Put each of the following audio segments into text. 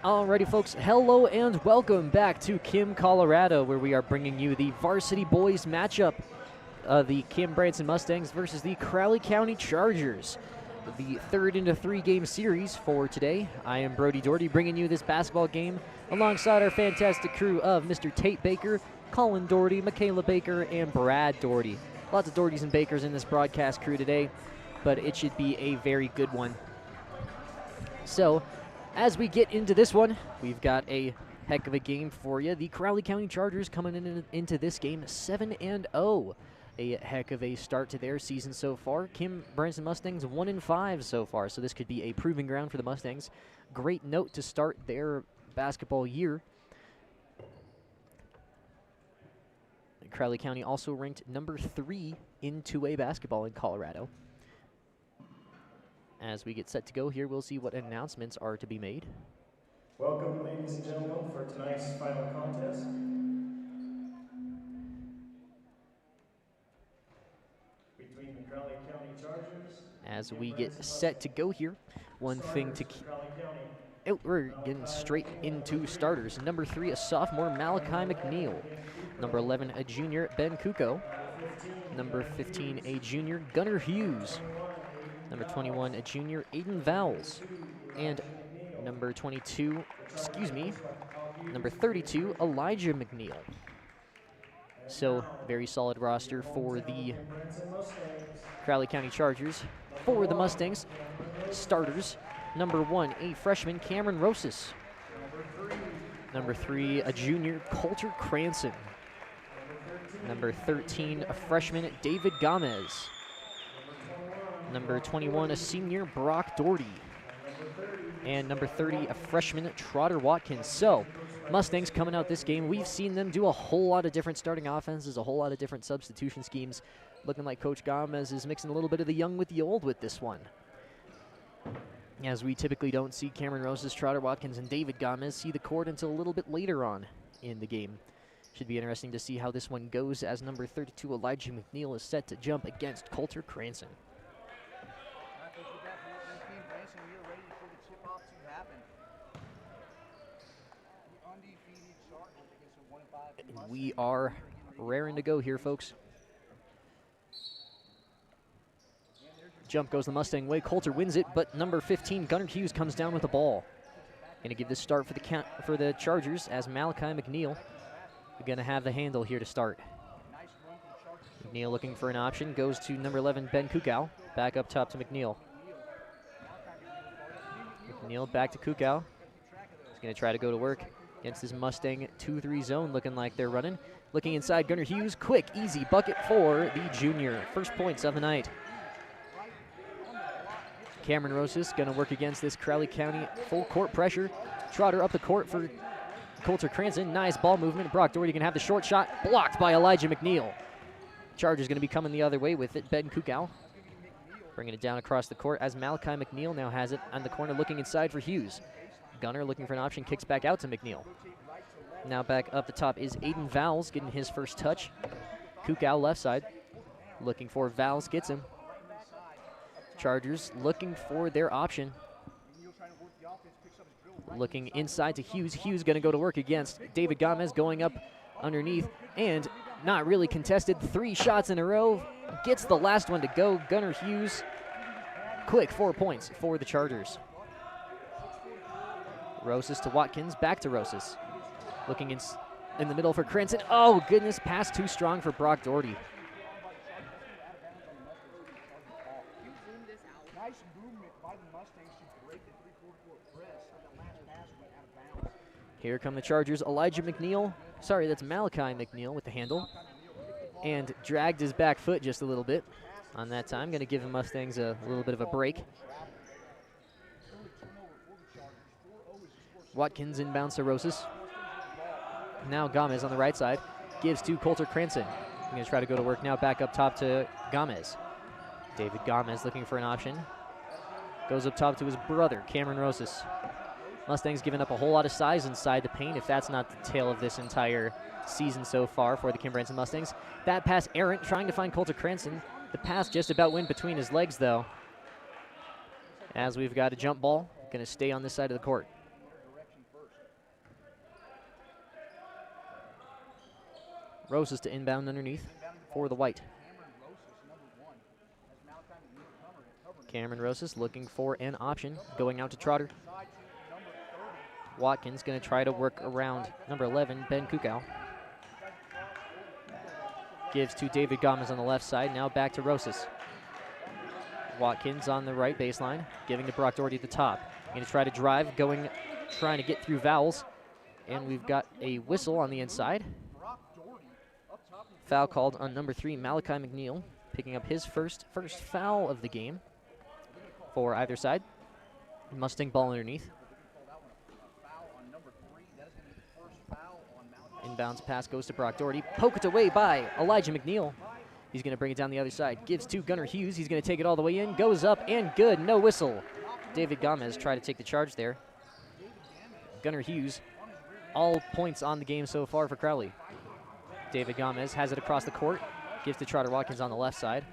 Alrighty, folks, hello and welcome back to Kim, Colorado, where we are bringing you the Varsity Boys matchup of the Kim Branson Mustangs versus the Crowley County Chargers. The third in a three-game series for today. I am Brody Doherty bringing you this basketball game alongside our fantastic crew of Mr. Tate Baker, Colin Doherty, Michaela Baker, and Brad Doherty. Lots of Dohertys and Bakers in this broadcast crew today, but it should be a very good one. So, as we get into this one, we've got a heck of a game for you. The Crowley County Chargers coming into this game 7-0. A heck of a start to their season so far. Kim Branson Mustangs 1-5 so far, so this could be a proving ground for the Mustangs. Great note to start their basketball year. Crowley County also ranked number 3 in 2A basketball in Colorado. As we get set to go here, we'll see what announcements are to be made. Welcome, ladies and gentlemen, for tonight's final contest. Between the Crowley County Chargers. As we get set to go here, one thing to keep. Oh, we're getting straight into starters. Number 3, a sophomore, Malachi McNeil. Number 11, a junior, Ben Kuko. Number 15, a junior, Gunnar Hughes. Number 21, a junior, Aiden Vowles. And number 22, number 32, Elijah McNeil. So, very solid roster for the Crowley County Chargers. For the Mustangs, starters, number 1, a freshman, Cameron Rosas. Number 3, a junior, Coulter Cranston. Number 13, a freshman, David Gomez. Number 21, a senior, Brock Doherty. And number 30, a freshman, Trotter Watkins. So, Mustangs coming out this game, we've seen them do a whole lot of different starting offenses, a whole lot of different substitution schemes. Looking like Coach Gomez is mixing a little bit of the young with the old with this one. As we typically don't see Cameron Rosas, Trotter Watkins, and David Gomez see the court until a little bit later on in the game. Should be interesting to see how this one goes as number 32, Elijah McNeil, is set to jump against Coulter Cranston. We are raring to go here, folks. Jump goes the Mustang way. Coulter wins it, but number 15, Gunnar Hughes, comes down with the ball. Going to give this start for the Chargers as Malachi McNeil going to have the handle here to start. McNeil looking for an option. Goes to number 11, Ben Kukow. Back up top to McNeil. McNeil back to Kukow. He's going to try to go to work against this Mustang 2-3 zone, looking like they're running. Looking inside, Gunnar Hughes, quick, easy bucket for the junior. First points of the night. Cameron Rosas going to work against this Crowley County full court pressure. Trotter up the court for Coulter Cranston. Nice ball movement. Brock Doherty can have the short shot, blocked by Elijah McNeil. Chargers going to be coming the other way with it. Ben Kukow bringing it down across the court as Malachi McNeil now has it on the corner, looking inside for Hughes. Gunnar looking for an option, kicks back out to McNeil. Now back up the top is Aiden Vowles getting his first touch. Kukow left side, looking for Vowles, gets him. Chargers looking for their option. Looking inside to Hughes. Hughes going to go to work against David Gomez, going up underneath, and not really contested. 3 shots in a row. Gets the last one to go. Gunnar Hughes, quick 4 points for the Chargers. Rosas to Watkins, back to Rosas. Looking in the middle for Cranston. Oh, goodness, pass too strong for Brock Doherty. Here come the Chargers. Elijah McNeil, sorry, that's Malachi McNeil with the handle. And dragged his back foot just a little bit on that time. Going to give the Mustangs a little bit of a break. Watkins inbounds to Rosas. Now Gomez on the right side. Gives to Coulter Cranston. I'm going to try to go to work now, back up top to Gomez. David Gomez looking for an option. Goes up top to his brother, Cameron Rosas. Mustangs giving up a whole lot of size inside the paint, if that's not the tale of this entire season so far for the Kim Branson Mustangs. That pass errant, trying to find Coulter Cranston. The pass just about went between his legs, though. As we've got a jump ball, going to stay on this side of the court. Roses to inbound underneath for the white. Cameron Roses looking for an option, going out to Trotter. Watkins going to try to work around number 11, Ben Kukau. Gives to David Gomez on the left side, now back to Roses. Watkins on the right baseline, giving to Brock Doherty at the top. Going to try to drive, trying to get through Vowels. And we've got a whistle on the inside. Foul called on number 3, Malachi McNeil, picking up his first foul of the game for either side. Mustang ball underneath. Inbounds pass goes to Brock Doherty. Poked away by Elijah McNeil. He's going to bring it down the other side. Gives to Gunnar Hughes. He's going to take it all the way in. Goes up and good. No whistle. David Gomez tried to take the charge there. Gunnar Hughes, all points on the game so far for Crowley. David Gomez has it across the court. Gives to Trotter Watkins on the left side.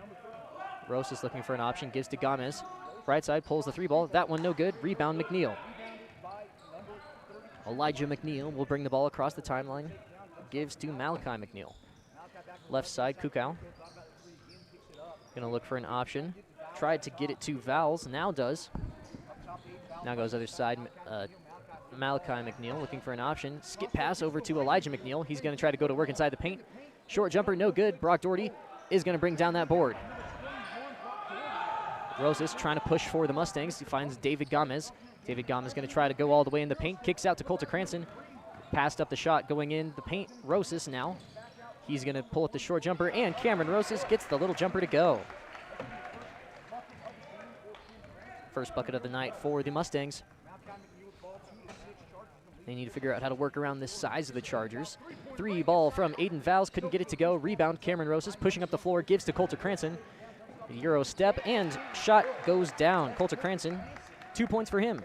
Rosas looking for an option. Gives to Gomez. Right side pulls the 3-ball. That one no good. Rebound McNeil. Elijah McNeil will bring the ball across the timeline. Gives to Malachi McNeil. Left side, Kukau. Gonna look for an option. Tried to get it to Vowels, now does. Now goes other side, Malachi McNeil looking for an option. Skip pass over to Elijah McNeil. He's gonna try to go to work inside the paint. Short jumper, no good. Brock Doherty is gonna bring down that board. Rosas trying to push for the Mustangs. He finds David Gomez. David Gomez going to try to go all the way in the paint. Kicks out to Coulter Cranston. Passed up the shot going in the paint. Rosas now. He's going to pull up the short jumper, and Cameron Rosas gets the little jumper to go. First bucket of the night for the Mustangs. They need to figure out how to work around this size of the Chargers. 3-ball from Aiden Vowles. Couldn't get it to go. Rebound, Cameron Rosas pushing up the floor. Gives to Coulter Cranston. Euro step, and shot goes down. Coulter Cranston, 2 points for him.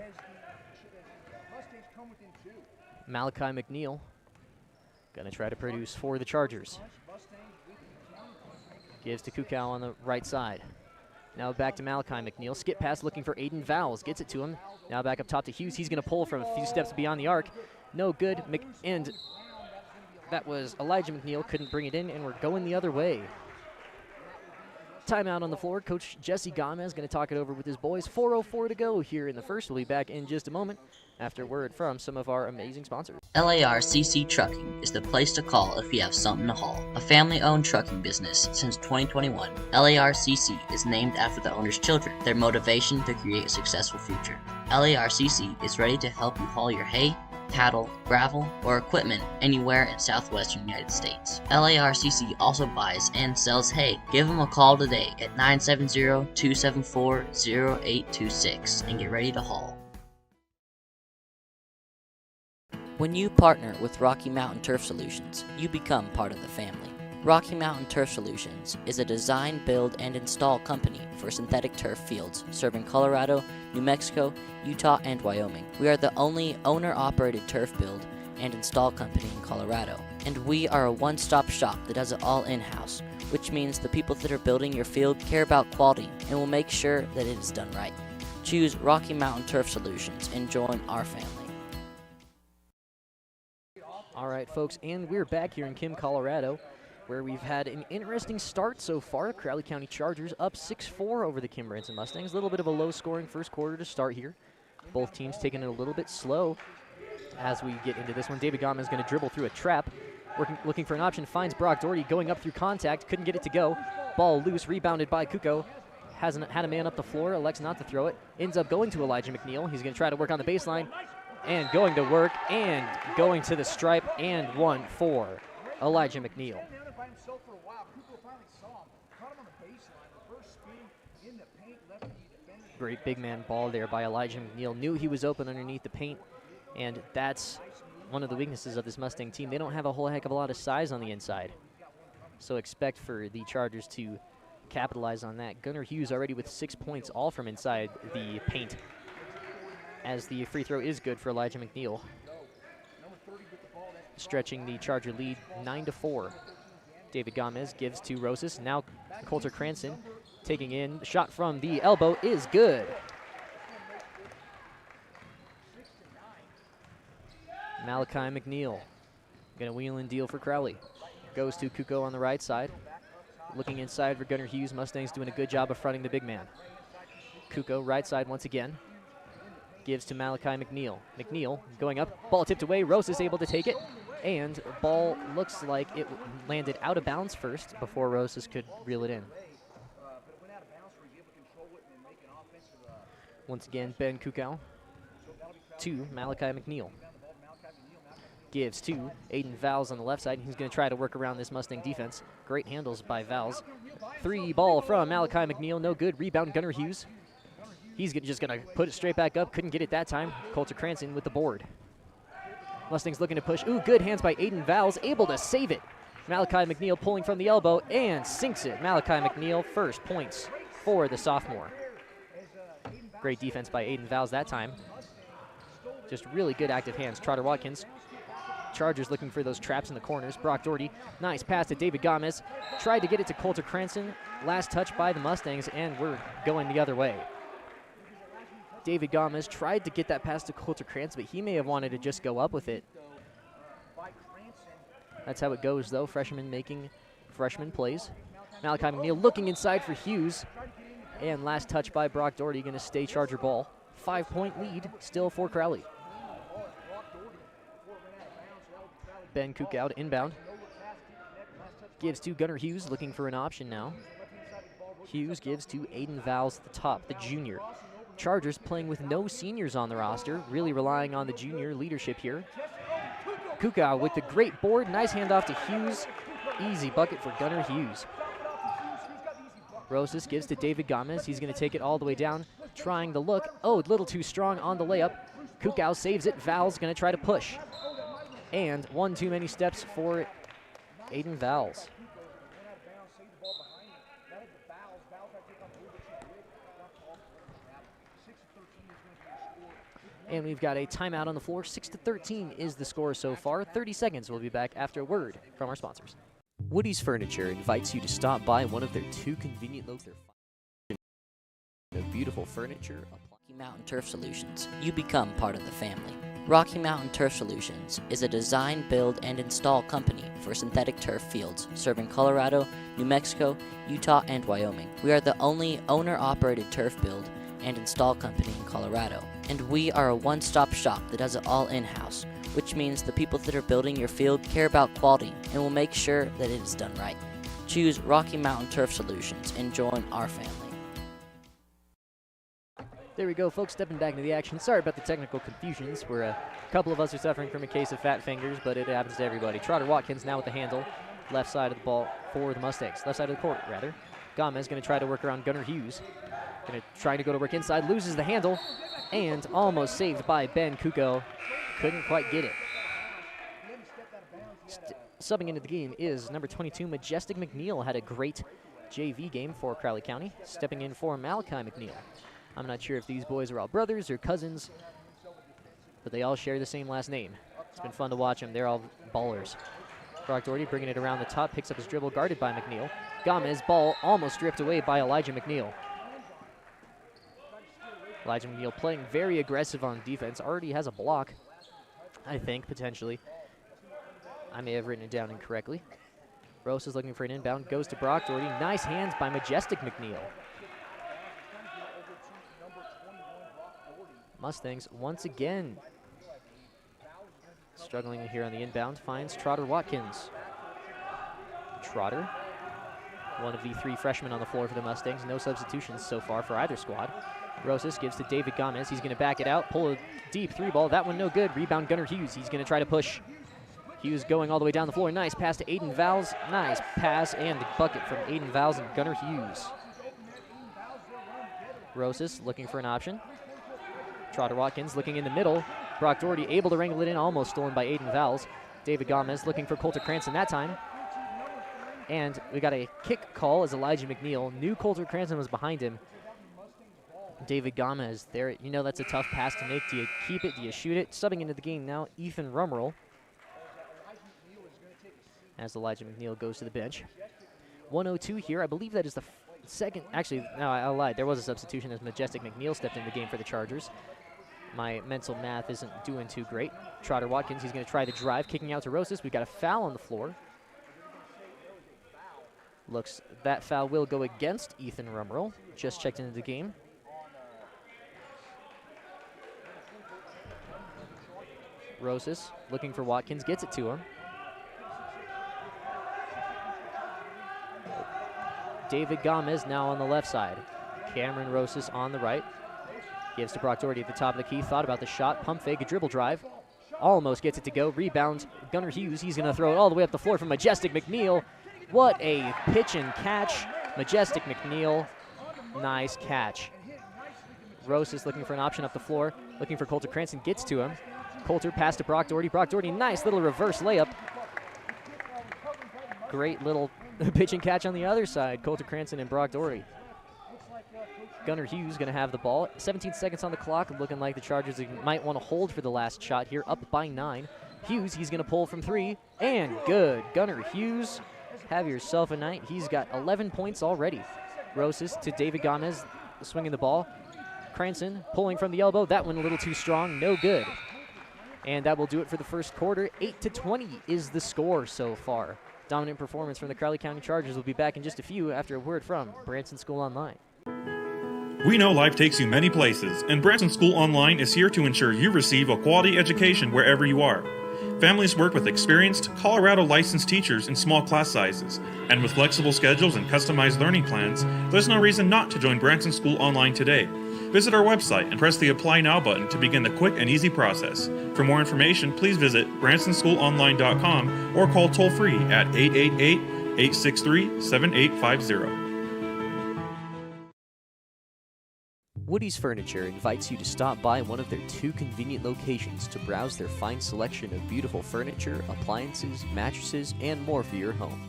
Malachi McNeil gonna try to produce for the Chargers. Gives to Kukau on the right side. Now back to Malachi McNeil. Skip pass looking for Aiden Vowles. Gets it to him. Now back up top to Hughes. He's gonna pull from a few steps beyond the arc. No good. And that was Elijah McNeil. Couldn't bring it in, and we're going the other way. Timeout on the floor. Coach Jesse Gomez going to talk it over with his boys. 4:04 to go here in the first. We'll be back in just a moment after word from some of our amazing sponsors. LARCC Trucking is the place to call if you have something to haul. A family-owned trucking business since 2021, LARCC is named after the owner's children, their motivation to create a successful future. LARCC is ready to help you haul your hay, cattle, gravel, or equipment anywhere in southwestern United States. LARCC also buys and sells hay. Give them a call today at 970-274-0826 and get ready to haul. When you partner with Rocky Mountain Turf Solutions, you become part of the family. Rocky Mountain Turf Solutions is a design, build, and install company for synthetic turf fields serving Colorado, New Mexico, Utah, and Wyoming. We are the only owner-operated turf build and install company in Colorado, and we are a one-stop shop that does it all in-house, which means the people that are building your field care about quality and will make sure that it is done right. Choose Rocky Mountain Turf Solutions and join our family. All right, folks, and we're back here in Kim, Colorado, where we've had an interesting start so far. Crowley County Chargers up 6-4 over the Kim Branson Mustangs. A little bit of a low-scoring first quarter to start here. Both teams taking it a little bit slow as we get into this one. David Gomez is going to dribble through a trap, looking for an option, finds Brock Doherty going up through contact, couldn't get it to go. Ball loose, rebounded by Kuko. Hasn't had a man up the floor, elects not to throw it. Ends up going to Elijah McNeil. He's going to try to work on the baseline, and going to work, and going to the stripe, and one for Elijah McNeil. Great big man ball there by Elijah McNeil. Knew he was open underneath the paint, and that's one of the weaknesses of this Mustang team. They don't have a whole heck of a lot of size on the inside, so expect for the Chargers to capitalize on that. Gunnar Hughes already with 6 points, all from inside the paint, as the free throw is good for Elijah McNeil, stretching the Charger lead 9-4. David Gomez gives to Rosas. Now Coulter Cranston taking in. The shot from the elbow is good. Malachi McNeil going to wheel and deal for Crowley. Goes to Kuko on the right side. Looking inside for Gunnar Hughes. Mustangs doing a good job of fronting the big man. Kuko, right side once again. Gives to Malachi McNeil. McNeil going up. Ball tipped away. Rose able to take it. And ball looks like it landed out of bounds first before Roses could reel it in. Once again, Ben Kukow to Malachi McNeil. Gives to Aiden Vals on the left side. He's going to try to work around this Mustang defense. Great handles by Vals. 3 ball from Malachi McNeil. No good. Rebound Gunnar Hughes. He's just going to put it straight back up. Couldn't get it that time. Coulter Cranston with the board. Mustangs looking to push. Ooh, good hands by Aiden Vals. Able to save it. Malachi McNeil pulling from the elbow and sinks it. Malachi McNeil, first points for the sophomore. Great defense by Aiden Vals that time. Just really good active hands. Trotter Watkins. Chargers looking for those traps in the corners. Brock Doherty, nice pass to David Gomez. Tried to get it to Coulter Cranston. Last touch by the Mustangs, and we're going the other way. David Gomez tried to get that pass to Coulter Cranston, but he may have wanted to just go up with it. That's how it goes, though. Freshman making freshman plays. Malachi McNeil looking inside for Hughes. And last touch by Brock Doherty, going to stay Charger ball. 5-point lead still for Crowley. Ben Cook out inbound. Gives to Gunnar Hughes, looking for an option now. Hughes gives to Aiden Vals at the top, the junior. Chargers playing with no seniors on the roster, really relying on the junior leadership here. Kuka with the great board, nice handoff to Hughes. Easy bucket for Gunnar Hughes. Rosas gives to David Gomez. He's going to take it all the way down, trying the look. Oh, a little too strong on the layup. Kukow saves it. Val's going to try to push. And one too many steps for Aiden Vals. And we've got a timeout on the floor. 6-13 is the score so far. 30 seconds. We'll be back after a word from our sponsors. Woody's Furniture invites you to stop by one of their 2 convenient locations of beautiful furniture. Rocky Mountain Turf Solutions. You become part of the family. Rocky Mountain Turf Solutions is a design, build, and install company for synthetic turf fields serving Colorado, New Mexico, Utah, and Wyoming. We are the only owner-operated turf build and install company in Colorado, and we are a one-stop shop that does it all in-house, which means the people that are building your field care about quality and will make sure that it is done right. Choose Rocky Mountain Turf Solutions and join our family. There we go, folks, stepping back into the action. Sorry about the technical confusions. A couple of us are suffering from a case of fat fingers, but it happens to everybody. Trotter Watkins now with the handle. Left side of the ball for the Mustangs. Left side of the court, rather. Gomez going to try to work around Gunnar Hughes. Going to try to go to work inside, loses the handle, and almost saved by Ben Kuko. Couldn't quite get it. Subbing into the game is number 22, Majestic McNeil. Had a great JV game for Crowley County. Stepping in for Malachi McNeil. I'm not sure if these boys are all brothers or cousins, but they all share the same last name. It's been fun to watch them. They're all ballers. Brock Doherty bringing it around the top, picks up his dribble, guarded by McNeil. Gomez, ball almost stripped away by Elijah McNeil. Elijah McNeil playing very aggressive on defense. Already has a block, I think, potentially. I may have written it down incorrectly. Rose is looking for an inbound, goes to Brock Doherty. Nice hands by Majestic McNeil. Mustangs once again struggling here on the inbound. Finds Trotter Watkins. Trotter, one of the 3 freshmen on the floor for the Mustangs. No substitutions so far for either squad. Rosas gives to David Gomez. He's going to back it out, pull a deep 3 ball. That one no good. Rebound Gunnar Hughes. He's going to try to push. Hughes going all the way down the floor. Nice pass to Aiden Vals. Nice pass and the bucket from Aiden Vals and Gunnar Hughes. Rosas looking for an option. Trotter Watkins looking in the middle. Brock Doherty able to wrangle it in, almost stolen by Aiden Vals. David Gomez looking for Coulter Cranston that time. And we got a kick call as Elijah McNeil knew Coulter Cranston was behind him. David Gomez there. You know that's a tough pass to make. Do you keep it? Do you shoot it? Subbing into the game now, Ethan Rummerl. As Elijah McNeil goes to the bench. 1:02 here. I believe that is the second. Actually, no, I lied. There was a substitution as Majestic McNeil stepped in the game for the Chargers. My mental math isn't doing too great. Trotter Watkins, he's going to try the drive, kicking out to Rosas. We've got a foul on the floor. Looks that foul will go against Ethan Rummerl. Just checked into the game. Rosas looking for Watkins, gets it to him. David Gomez now on the left side. Cameron Rosas on the right. Gives to Brock Doherty at the top of the key. Thought about the shot. Pump fake, a dribble drive. Almost gets it to go. Rebound. Gunnar Hughes. He's going to throw it all the way up the floor from Majestic McNeil. What a pitch and catch. Majestic McNeil. Nice catch. Rosas looking for an option up the floor. Looking for Coulter Cranston. Gets to him. Coulter pass to Brock Doherty. Brock Doherty, nice little reverse layup. Great little pitch and catch on the other side. Coulter Cranston and Brock Doherty. Gunnar Hughes going to have the ball. 17 seconds on the clock. Looking like the Chargers might want to hold for the last shot here. Up by 9. Hughes, he's going to pull from 3. And good. Gunnar Hughes, have yourself a night. He's got 11 points already. Rosas to David Gomez, swinging the ball. Cranston pulling from the elbow. That one a little too strong. No good. And that will do it for the first quarter. 8-20 is the score so far. Dominant performance from the Crowley County Chargers. Will be back in just a few after a word from Branson School Online. We know life takes you many places, and Branson School Online is here to ensure you receive a quality education wherever you are. Families work with experienced, Colorado licensed teachers in small class sizes, and with flexible schedules and customized learning plans, there's no reason not to join Branson School Online today. Visit our website and press the Apply Now button to begin the quick and easy process. For more information, please visit bransonschoolonline.com or call toll-free at 888-863-7850. Woody's Furniture invites you to stop by one of their 2 convenient locations to browse their fine selection of beautiful furniture, appliances, mattresses, and more for your home.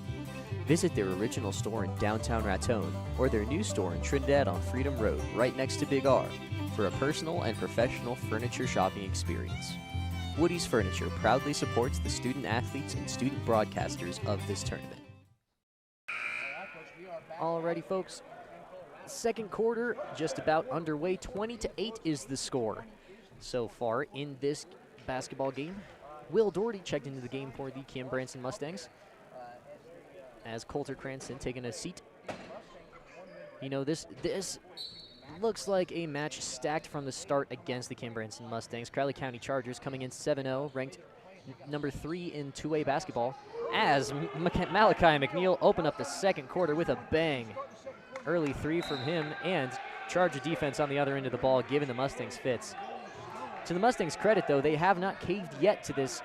Visit their original store in downtown Raton or their new store in Trinidad on Freedom Road, right next to Big R, for a personal and professional furniture shopping experience. Woody's Furniture proudly supports the student athletes and student broadcasters of this tournament. Alrighty, folks. Second quarter just about underway. 20-8 is the score so far in this basketball game. Will Doherty checked into the game for the Kim Branson Mustangs, as Coulter Cranston taking a seat. You know, this looks like a match stacked from the start against the Kim Branson Mustangs. Crowley County Chargers coming in 7-0, ranked number 3 in 2A basketball, as Malachi McNeil opened up the second quarter with a bang. Early 3 from him, and Charger defense on the other end of the ball, giving the Mustangs fits. To the Mustangs' credit, though, they have not caved yet to this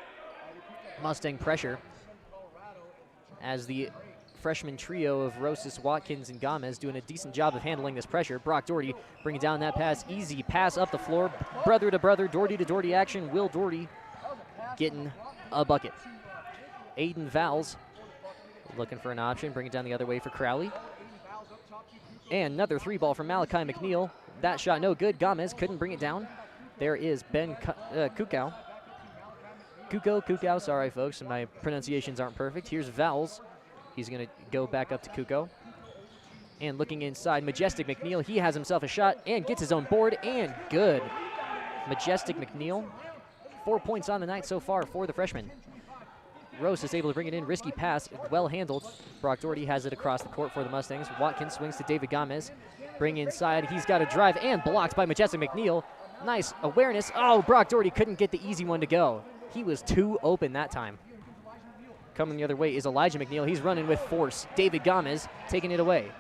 Mustang pressure, as the freshman trio of Rosas, Watkins, and Gomez doing a decent job of handling this pressure. Brock Doherty bringing down that pass. Easy pass up the floor. Brother to brother, Doherty to Doherty action. Will Doherty getting a bucket. Aiden Vowles looking for an option. Bring it down the other way for Crowley. And another 3-ball from Malachi McNeil. That shot no good. Gomez couldn't bring it down. There is Ben Kukau. Kukau, sorry folks, my pronunciations aren't perfect. Here's Vowles. He's going to go back up to Kuko. And looking inside, Majestic McNeil, he has himself a shot and gets his own board, and good. Majestic McNeil, 4 points on the night so far for the freshman. Rose is able to bring it in, risky pass, well handled. Brock Doherty has it across the court for the Mustangs. Watkins swings to David Gomez. Bring inside, he's got a drive and blocked by Majestic McNeil. Nice awareness. Oh, Brock Doherty couldn't get the easy one to go. He was too open that time. Coming the other way is Elijah McNeil. He's running with force. David Gomez taking it away.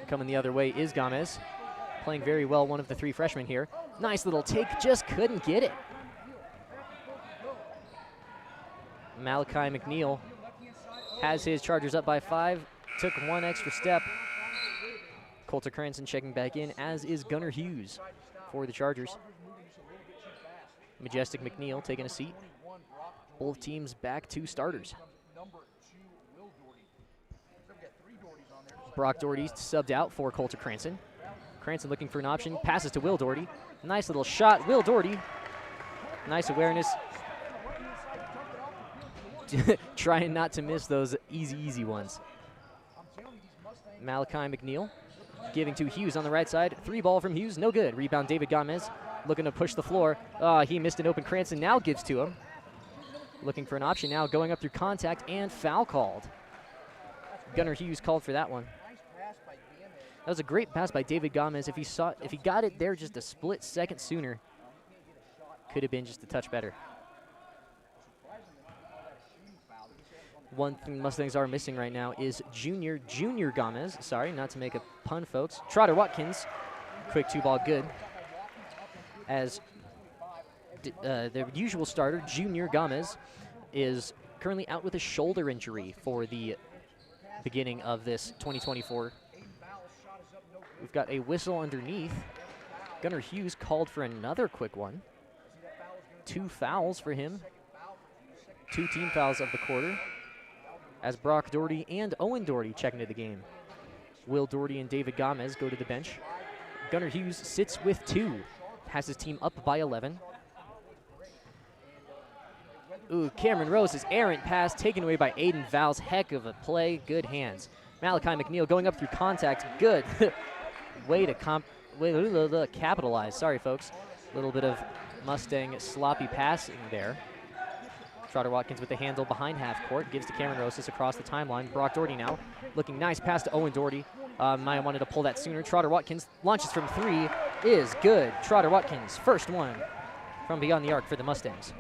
Coming the other way is Gomez. Playing very well, one of the 3 freshmen here. Nice little take, just couldn't get it. Malachi McNeil has his Chargers up by 5. Took one extra step. Coulter Cranston checking back in, as is Gunnar Hughes for the Chargers. Majestic McNeil taking a seat. Both teams back to starters. Brock Doherty subbed out for Coulter Cranston. Cranston looking for an option. Passes to Will Doherty. Nice little shot. Will Doherty. Nice awareness. Trying not to miss those easy ones. Malachi McNeil giving to Hughes on the right side. 3-ball from Hughes, no good. Rebound David Gomez looking to push the floor. He missed an open. Cranston now gives to him. Looking for an option now, going up through contact and foul called. Gunnar Hughes called for that one. That was a great pass by David Gomez. If he got it there just a split second sooner, could have been just a touch better. One thing Mustangs are missing right now is Junior Gomez. Sorry, not to make a pun, folks. Trotter Watkins, quick 2-ball good. As their usual starter, Junior Gomez, is currently out with a shoulder injury for the beginning of this 2024. We've got a whistle underneath. Gunnar Hughes called for another quick one. 2 fouls for him. 2 team fouls of the quarter, as Brock Doherty and Owen Doherty check into the game. Will Doherty and David Gomez go to the bench. Gunnar Hughes sits with 2, has his team up by 11. Ooh, Cameron Rose's errant pass taken away by Aiden Val's. Heck of a play, good hands. Malachi McNeil going up through contact, good. way to capitalize, sorry folks. A little bit of Mustang sloppy passing there. Trotter Watkins with the handle behind half court, gives to Cameron Rosas across the timeline. Brock Doherty now looking nice pass to Owen Doherty. Maya wanted to pull that sooner. Trotter Watkins launches from 3, is good. Trotter Watkins, first one from beyond the arc for the Mustangs.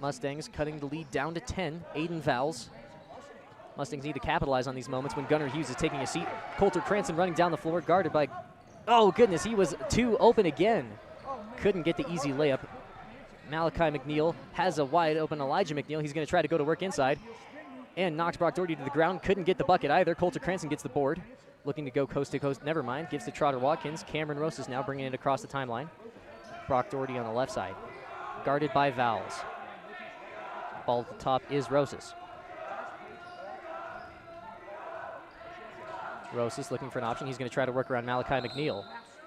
Mustangs cutting the lead down to 10. Aiden Vowles. Mustangs need to capitalize on these moments when Gunnar Hughes is taking a seat. Coulter Cranston running down the floor, guarded by, oh goodness, he was 2 open again. Couldn't get the easy layup. Malachi McNeil has a wide open Elijah McNeil. He's going to try to go to work inside and knocks Brock Doherty to the ground. Couldn't get the bucket either. Coulter Cranston gets the board. Looking to go coast to coast. Never mind. Gives to Trotter Watkins. Cameron Rosas now bringing it across the timeline. Brock Doherty on the left side. Guarded by Vowles. Ball at the top is Rosas. Rosas looking for an option. He's going to try to work around Malachi McNeil.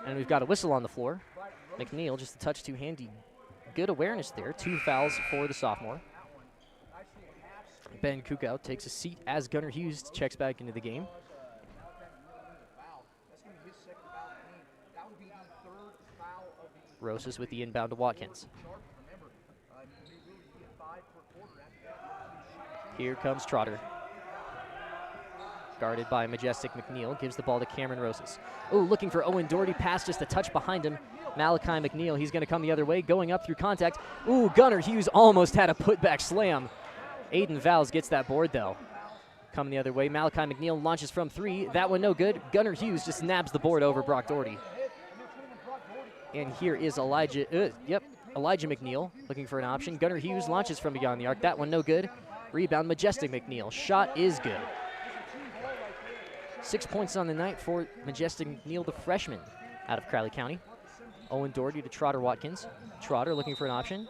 And we've got a whistle on the floor. McNeil just a touch too handy. Good awareness there. 2 fouls for the sophomore. Ben Kukow takes a seat as Gunnar Hughes checks back into the game. Rosas with the inbound to Watkins. Here comes Trotter. Guarded by Majestic McNeil. Gives the ball to Cameron Rosas. Oh, looking for Owen Doherty. Pass just a touch behind him. Malachi McNeil, he's going to come the other way, going up through contact. Ooh, Gunnar Hughes almost had a putback slam. Aiden Vowles gets that board, though. Coming the other way, Malachi McNeil launches from 3. That one no good. Gunnar Hughes just nabs the board over Brock Doherty. And here is Elijah McNeil looking for an option. Gunnar Hughes launches from beyond the arc. That one no good. Rebound, Majestic McNeil. Shot is good. 6 points on the night for Majestic McNeil, the freshman out of Crowley County. Owen Doherty to Trotter Watkins. Trotter looking for an option.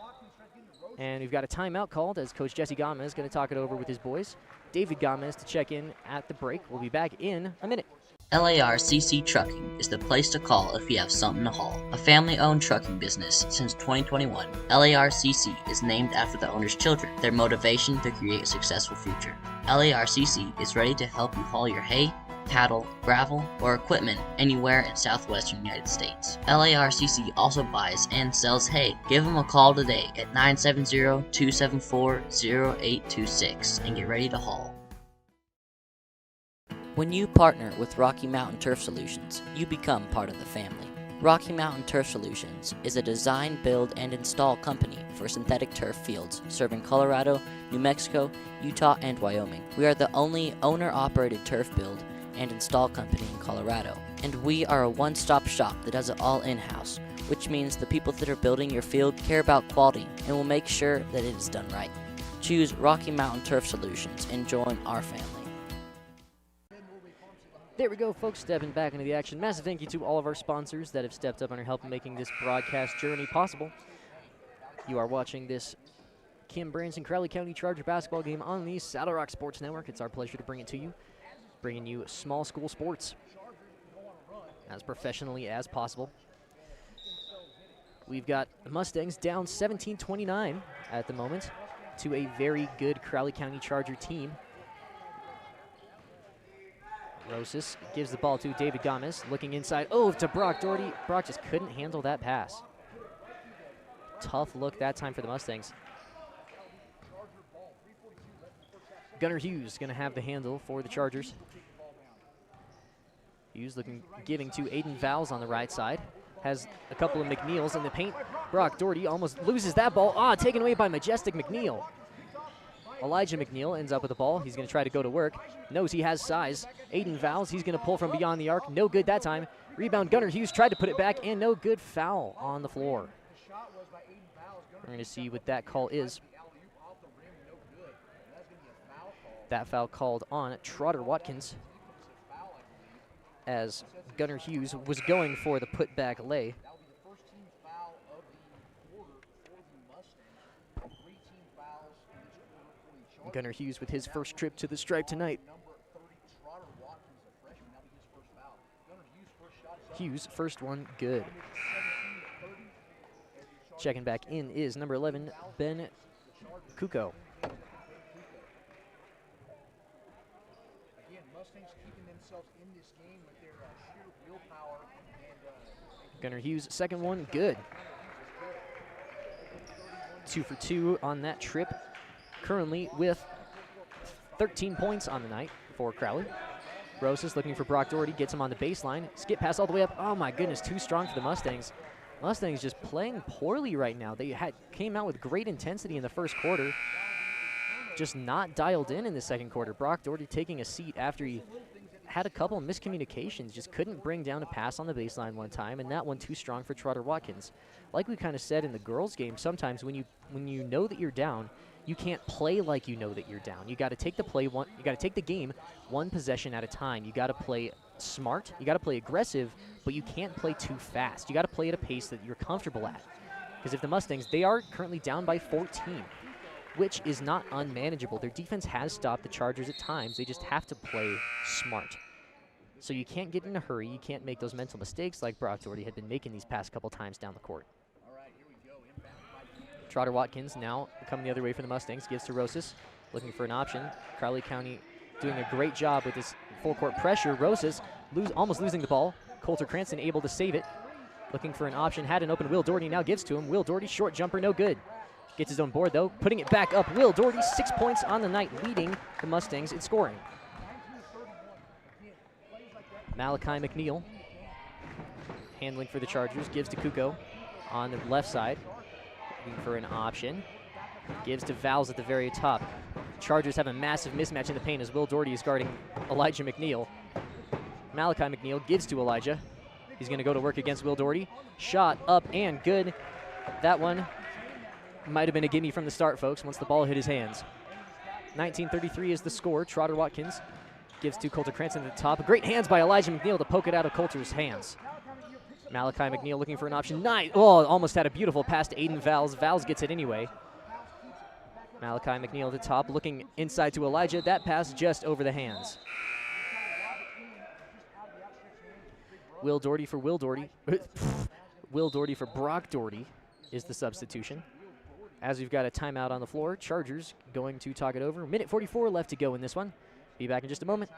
And we've got a timeout called as Coach Jesse Gomez is going to talk it over with his boys. David Gomez to check in at the break. We'll be back in a minute. LARCC Trucking is the place to call if you have something to haul. A family-owned trucking business since 2021, LARCC is named after the owner's children, their motivation to create a successful future. LARCC is ready to help you haul your hay, cattle, gravel, or equipment anywhere in southwestern United States. LARCC also buys and sells hay. Give them a call today at 970-274-0826 and get ready to haul. When you partner with Rocky Mountain Turf Solutions, you become part of the family. Rocky Mountain Turf Solutions is a design, build, and install company for synthetic turf fields serving Colorado, New Mexico, Utah, and Wyoming. We are the only owner-operated turf build and install company in Colorado, and we are a one-stop shop that does it all in-house, which means the people that are building your field care about quality and will make sure that it is done right. Choose Rocky Mountain Turf Solutions and join our family. There we go, folks, stepping back into the action. Massive thank you to all of our sponsors that have stepped up and are helping making this broadcast journey possible. You are watching this Kim Branson Crowley County Charger basketball game on the Saddle Rock Sports Network. It's our pleasure to bring it to you, bringing you small school sports as professionally as possible. We've got Mustangs down 17-29 at the moment to a very good Crowley County Charger team. Rosas gives the ball to David Gomez, looking inside. Oh, to Brock Doherty. Brock just couldn't handle that pass. Tough look that time for the Mustangs. Gunnar Hughes going to have the handle for the Chargers. Hughes giving to Aiden Vowles on the right side. Has a couple of McNeils in the paint. Brock Doherty almost loses that ball. Taken away by Majestic McNeil. Elijah McNeil ends up with the ball. He's going to try to go to work. Knows he has size. Aiden Vowles, he's going to pull from beyond the arc. No good that time. Rebound, Gunnar Hughes tried to put it back, and no good. Foul on the floor. We're going to see what that call is. That foul called on Trotter Watkins, as Gunnar Hughes was going for the putback lay. Gunnar Hughes with his first trip to the stripe tonight. Hughes, first one, good. Checking back in is number 11, Ben Kuko. Gunnar Hughes, second one, good. 2 for 2 on that trip. Currently with 13 points on the night for Crowley. Rosas looking for Brock Doherty, gets him on the baseline. Skip pass all the way up. Oh my goodness, too strong for the Mustangs. Mustangs just playing poorly right now. They came out with great intensity in the first quarter, just not dialed in the second quarter. Brock Doherty taking a seat after he had a couple of miscommunications, just couldn't bring down a pass on the baseline one time, and that one too strong for Trotter Watkins. Like we kind of said in the girls' game, sometimes when you know that you're down, you can't play like you know that you're down. You got to take the game one possession at a time. You got to play smart. You got to play aggressive, but you can't play too fast. You got to play at a pace that you're comfortable at. Because if the Mustangs, they are currently down by 14, which is not unmanageable. Their defense has stopped the Chargers at times. They just have to play smart. So you can't get in a hurry. You can't make those mental mistakes like Brock Doherty had been making these past couple times down the court. Trotter Watkins now coming the other way for the Mustangs, gives to Rosas, looking for an option. Crowley County doing a great job with this full-court pressure. Rosas almost losing the ball. Coulter Cranston able to save it. Looking for an option, had an open. Will Doherty now gives to him. Will Doherty, short jumper, no good. Gets his own board, though. Putting it back up. Will Doherty, 6 points on the night, leading the Mustangs in scoring. Malachi McNeil handling for the Chargers, gives to Kuko on the left side. Looking for an option. Gives to Vowles at the very top. Chargers have a massive mismatch in the paint as Will Doherty is guarding Elijah McNeil. Malachi McNeil gives to Elijah. He's going to go to work against Will Doherty. Shot up and good. That one might have been a gimme from the start, folks, once the ball hit his hands. 19:33 is the score. Trotter Watkins gives to Coulter Cranston at the top. Great hands by Elijah McNeil to poke it out of Coulter's hands. Malachi McNeil looking for an option. Nice. Oh, almost had a beautiful pass to Aiden Vowles. Vowles gets it anyway. Malachi McNeil at the top, looking inside to Elijah. That pass just over the hands. Will Doherty for Will Doherty. Will Doherty for Brock Doherty is the substitution. As we've got a timeout on the floor, Chargers going to talk it over. Minute 44 left to go in this one. Be back in just a moment.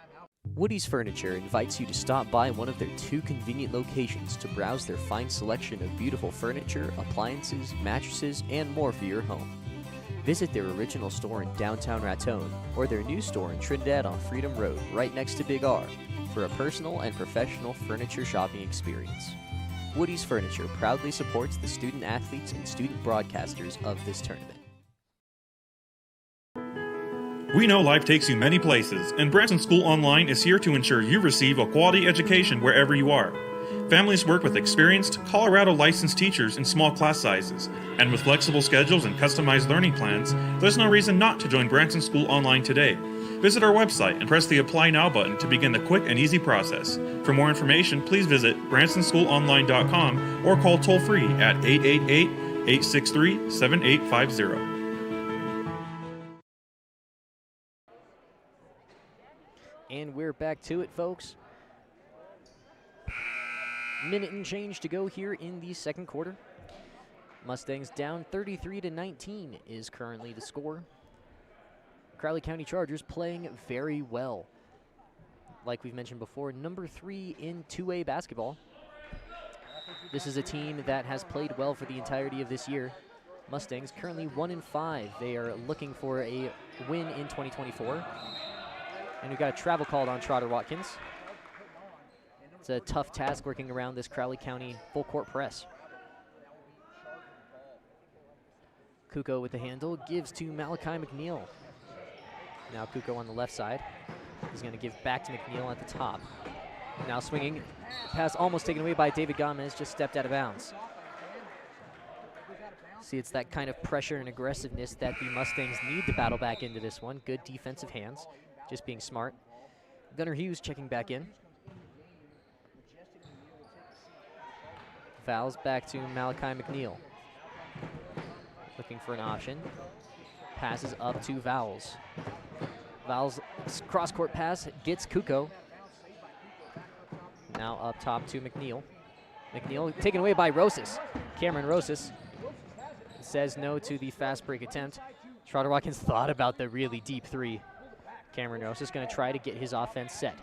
Woody's Furniture invites you to stop by one of their 2 convenient locations to browse their fine selection of beautiful furniture, appliances, mattresses, and more for your home. Visit their original store in downtown Raton or their new store in Trinidad on Freedom Road, right next to Big R, for a personal and professional furniture shopping experience. Woody's Furniture proudly supports the student athletes and student broadcasters of this tournament. We know life takes you many places, and Branson School Online is here to ensure you receive a quality education wherever you are. Families work with experienced, Colorado licensed teachers in small class sizes, and with flexible schedules and customized learning plans, there's no reason not to join Branson School Online today. Visit our website and press the Apply Now button to begin the quick and easy process. For more information, please visit bransonschoolonline.com or call toll-free at 888-863-7850. And we're back to it, folks. Minute and change to go here in the second quarter. Mustangs down 33-19 is currently the score. Crowley County Chargers playing very well. Like we've mentioned before, number 3 in 2A basketball. This is a team that has played well for the entirety of this year. Mustangs currently 1-5. They are looking for a win in 2024. And we've got a travel called on Trotter Watkins. It's a tough task working around this Crowley County full court press. Kuko with the handle, gives to Malachi McNeil. Now Kuko on the left side. He's going to give back to McNeil at the top. Now swinging, pass almost taken away by David Gomez, just stepped out of bounds. See, it's that kind of pressure and aggressiveness that the Mustangs need to battle back into this one. Good defensive hands, just being smart. Gunnar Hughes checking back in. Fouls back to Malachi McNeil. Looking for an option. Passes up to Vowles. Vowles cross-court pass gets Kuko. Now up top to McNeil. McNeil taken away by Rosas. Cameron Rosas says no to the fast break attempt. Trotter Watkins thought about the really deep three. Cameron Rosas going to try to get his offense set.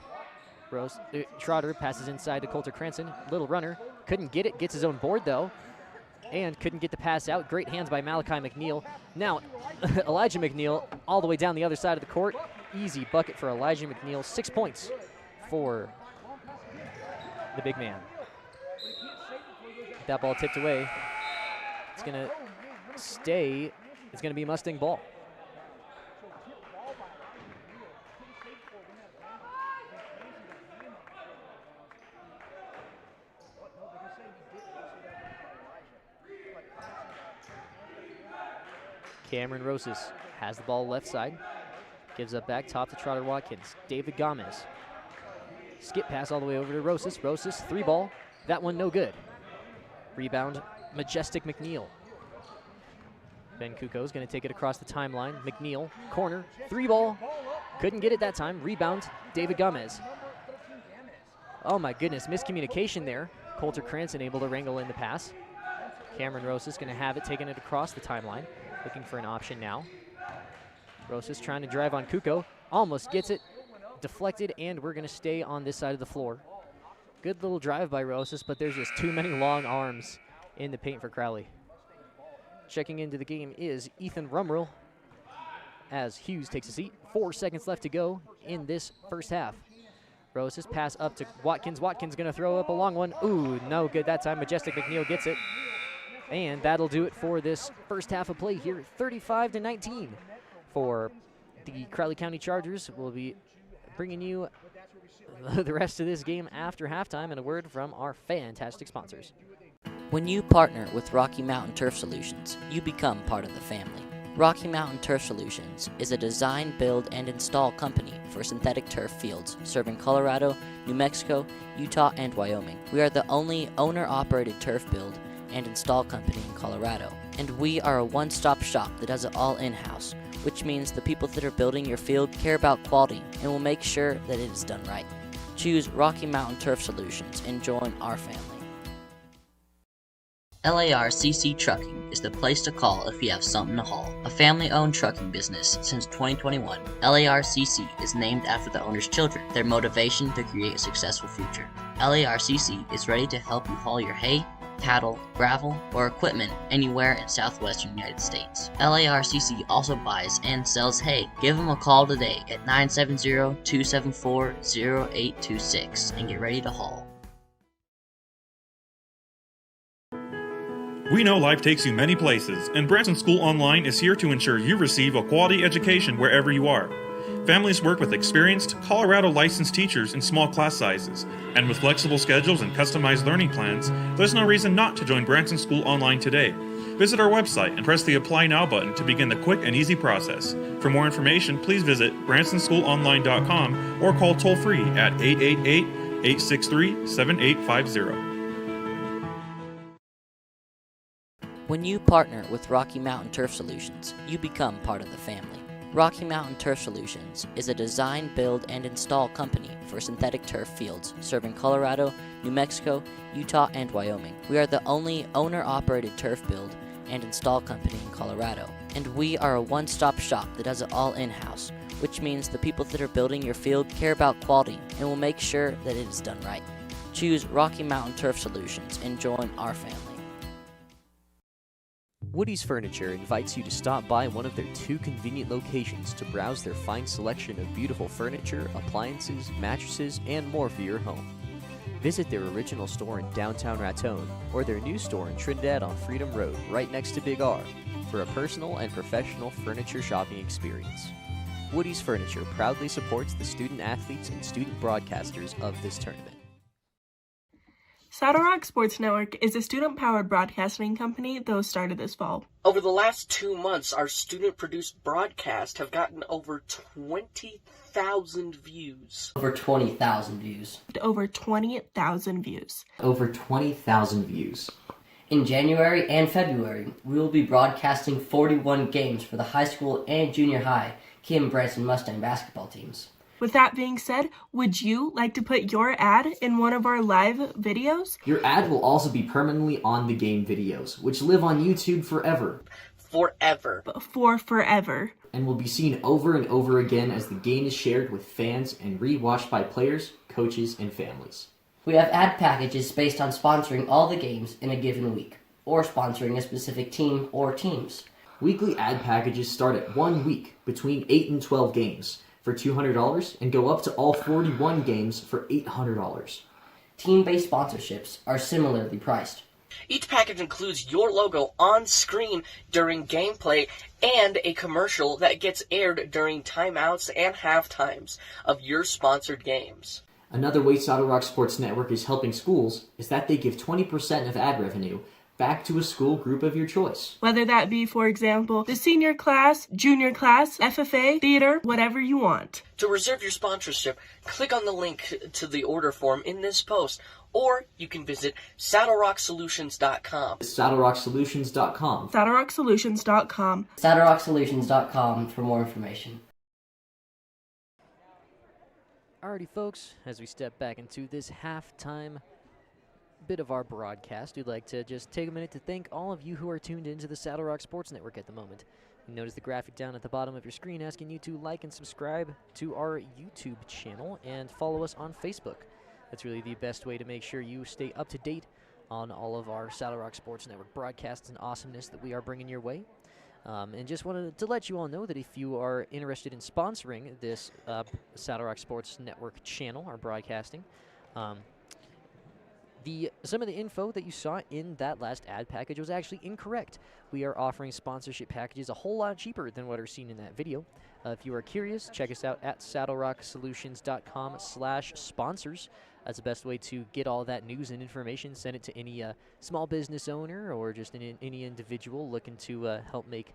Trotter passes inside to Coulter Cranston. Little runner. Couldn't get it. Gets his own board, though. And couldn't get the pass out. Great hands by Malachi McNeil. Now, Elijah McNeil all the way down the other side of the court. Easy bucket for Elijah McNeil. 6 points for the big man. That ball tipped away. It's going to stay. It's going to be Mustang ball. Cameron Rosas has the ball left side. Gives up back top to Trotter Watkins. David Gomez. Skip pass all the way over to Rosas. Rosas, three ball. That one no good. Rebound, Majestic McNeil. Ben Kuko's going to take it across the timeline. McNeil, corner, three ball. Couldn't get it that time. Rebound, David Gomez. Oh my goodness, miscommunication there. Coulter Cranston able to wrangle in the pass. Cameron Rosas going to have it, taking it across the timeline. Looking for an option now. Rosas trying to drive on Kuko. Almost gets it. Deflected, and we're going to stay on this side of the floor. Good little drive by Rosas, but there's just too many long arms in the paint for Crowley. Checking into the game is Ethan Rumrell as Hughes takes a seat. 4 seconds left to go in this first half. Rosas pass up to Watkins. Watkins going to throw up a long one. Ooh, no good that time. Majestic McNeil gets it. And that'll do it for this first half of play here. 35-19 for the Crowley County Chargers. We'll be bringing you the rest of this game after halftime and a word from our fantastic sponsors. When you partner with Rocky Mountain Turf Solutions, you become part of the family. Rocky Mountain Turf Solutions is a design, build, and install company for synthetic turf fields serving Colorado, New Mexico, Utah, and Wyoming. We are the only owner-operated turf build and install company in Colorado. And we are a one-stop shop that does it all in-house, which means the people that are building your field care about quality and will make sure that it is done right. Choose Rocky Mountain Turf Solutions and join our family. LARCC Trucking is the place to call if you have something to haul. A family-owned trucking business since 2021, LARCC is named after the owner's children, their motivation to create a successful future. LARCC is ready to help you haul your hay, cattle, gravel, or equipment anywhere in southwestern United States. LARCC also buys and sells hay. Give them a call today at 970-274-0826 and get ready to haul. We know life takes you many places, and Branson School Online is here to ensure you receive a quality education wherever you are. Families work with experienced, Colorado licensed teachers in small class sizes, and with flexible schedules and customized learning plans, there's no reason not to join Branson School Online today. Visit our website and press the Apply Now button to begin the quick and easy process. For more information, please visit bransonschoolonline.com or call toll-free at 888-863-7850. When you partner with Rocky Mountain Turf Solutions, you become part of the family. Rocky Mountain Turf Solutions is a design, build, and install company for synthetic turf fields serving Colorado, New Mexico, Utah, and Wyoming. We are the only owner-operated turf build and install company in Colorado. And we are a one-stop shop that does it all in-house, which means the people that are building your field care about quality and will make sure that it is done right. Choose Rocky Mountain Turf Solutions and join our family. Woody's Furniture invites you to stop by one of their 2 convenient locations to browse their fine selection of beautiful furniture, appliances, mattresses, and more for your home. Visit their original store in downtown Raton or their new store in Trinidad on Freedom Road, right next to Big R, for a personal and professional furniture shopping experience. Woody's Furniture proudly supports the student athletes and student broadcasters of this tournament. Saddle Rock Sports Network is a student-powered broadcasting company that was started this fall. Over the last 2 months, our student-produced broadcasts have gotten over 20,000 views. Over 20,000 views. Over 20,000 views. Over 20,000 views. In January and February, we will be broadcasting 41 games for the high school and junior high Kim Branson Mustang basketball teams. With that being said, would you like to put your ad in one of our live videos? Your ad will also be permanently on the game videos, which live on YouTube forever. Forever. For forever. And will be seen over and over again as the game is shared with fans and re-watched by players, coaches, and families. We have ad packages based on sponsoring all the games in a given week, or sponsoring a specific team or teams. Weekly ad packages start at 1 week, between 8 and 12 games, for $200 and go up to all 41 games for $800. Team-based sponsorships are similarly priced. Each package includes your logo on screen during gameplay and a commercial that gets aired during timeouts and half times of your sponsored games. Another way Saddle Rock Sports Network is helping schools is that they give 20% of ad revenue back to a school group of your choice. Whether that be, for example, the senior class, junior class, FFA, theater, whatever you want. To reserve your sponsorship, click on the link to the order form in this post, or you can visit saddlerocksolutions.com. saddlerocksolutions.com. saddlerocksolutions.com. saddlerocksolutions.com for more information. Alrighty, folks, as we step back into this halftime bit of our broadcast, we'd like to just take a minute to thank all of you who are tuned into the Saddle Rock Sports Network at the moment. You notice the graphic down at the bottom of your screen asking you to like and subscribe to our YouTube channel and follow us on Facebook. That's really the best way to make sure you stay up to date on all of our Saddle Rock Sports Network broadcasts and awesomeness that we are bringing your way. And just wanted to let you all know that if you are interested in sponsoring this Saddle Rock Sports Network channel, our broadcasting, some of the info that you saw in that last ad package was actually incorrect. We are offering sponsorship packages a whole lot cheaper than what are seen in that video. If you are curious, check us out at saddlerocksolutions.com/sponsors. That's the best way to get all that news and information. Send it to any small business owner or just any individual looking to help make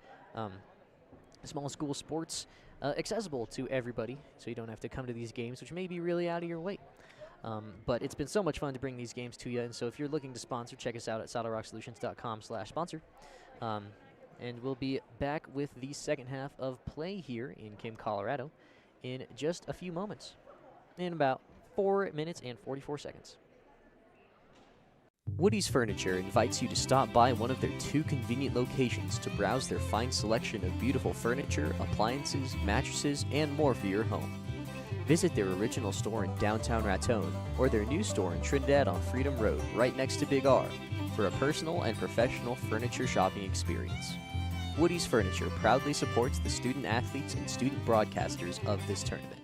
small school sports accessible to everybody, so you don't have to come to these games, which may be really out of your way. But it's been so much fun to bring these games to you, and so if you're looking to sponsor, check us out at saddlerocksolutions.com/sponsor. And we'll be back with the second half of play here in Kim, Colorado in just a few moments, in about 4 minutes and 44 seconds. Woody's Furniture invites you to stop by one of their 2 convenient locations to browse their fine selection of beautiful furniture, appliances, mattresses, and more for your home. Visit their original store in downtown Raton or their new store in Trinidad on Freedom Road, right next to Big R, for a personal and professional furniture shopping experience. Woody's Furniture proudly supports the student athletes and student broadcasters of this tournament.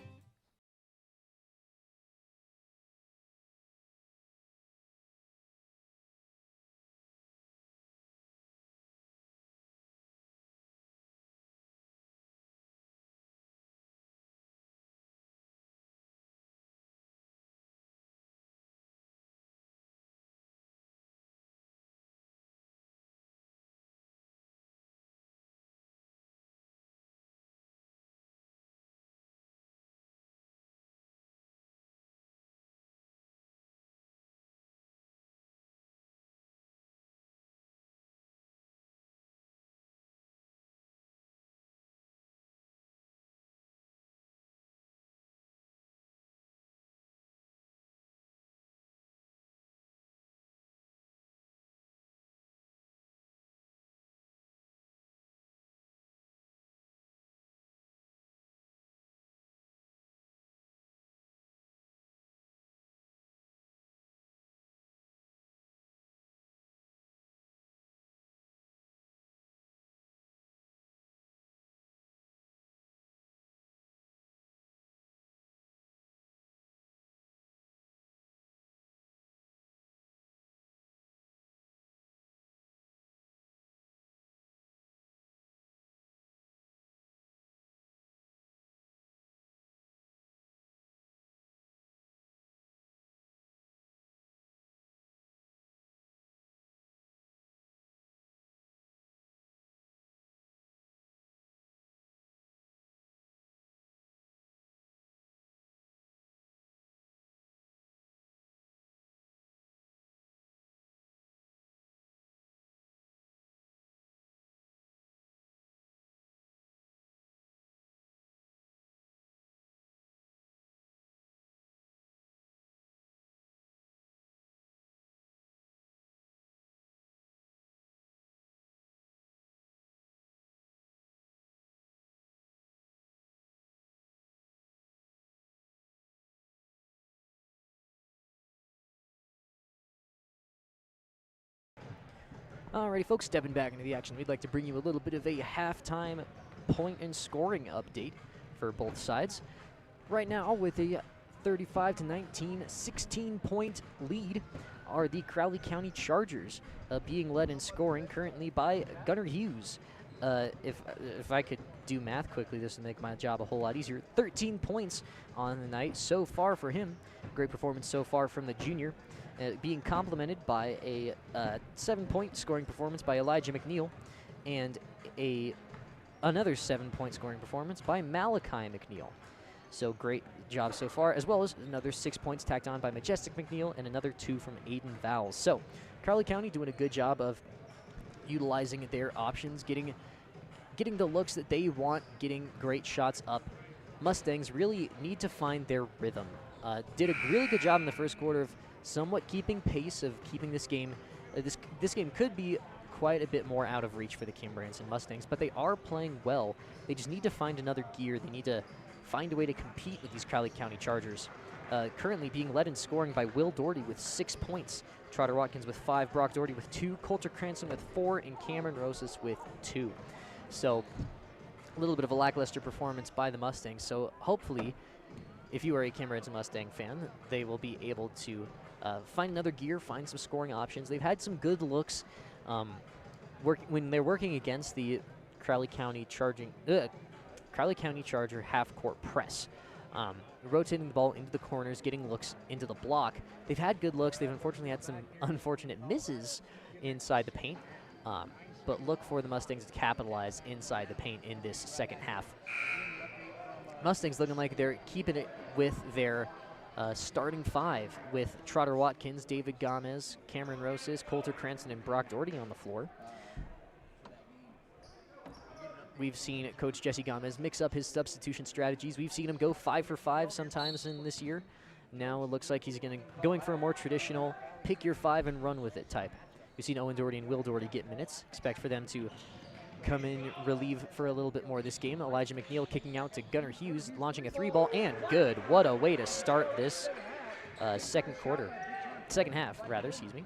Alrighty, folks, stepping back into the action, we'd like to bring you a little bit of a halftime point and scoring update for both sides. Right now, with a 35-19, 16-point lead, are the Crowley County Chargers, being led in scoring currently by Gunnar Hughes. If I could do math quickly, this would make my job a whole lot easier. 13 points on the night so far for him. Great performance so far from the junior. Being complemented by a 7-point scoring performance by Elijah McNeil and another 7-point scoring performance by Malachi McNeil. So great job so far, as well as another 6 points tacked on by Majestic McNeil and another 2 from Aiden Vowles. So Crowley County doing a good job of utilizing their options, getting the looks that they want, getting great shots up. Mustangs really need to find their rhythm. Did a really good job in the first quarter of somewhat keeping pace, of keeping this game. This game could be quite a bit more out of reach for the Kim Branson Mustangs, but they are playing well. They just need to find another gear. They need to find a way to compete with these Crowley County Chargers. Currently being led in scoring by Will Doherty with 6 points, Trotter Watkins with 5, Brock Doherty with 2, Coulter Cranston with 4, and Cameron Rosas with 2. So a little bit of a lackluster performance by the Mustangs. So hopefully, if you are a Kim Branson Mustang fan, they will be able to find another gear, find some scoring options. They've had some good looks when they're working against the Crowley County Charger half-court press. Rotating the ball into the corners, getting looks into the block. They've had good looks. They've unfortunately had some unfortunate misses inside the paint. But look for the Mustangs to capitalize inside the paint in this second half. Mustangs looking like they're keeping it with their starting 5, with Trotter Watkins, David Gomez, Cameron Rosas, Coulter Cranston, and Brock Doherty on the floor. We've seen Coach Jesse Gomez mix up his substitution strategies. We've seen him go 5 for 5 sometimes in this year. Now it looks like he's going for a more traditional pick your 5 and run with it type. We've seen Owen Doherty and Will Doherty get minutes. Expect for them to come in, relieve for a little bit more this game. Elijah McNeil kicking out to Gunnar Hughes, launching a 3-ball, and good. What a way to start this second half, excuse me.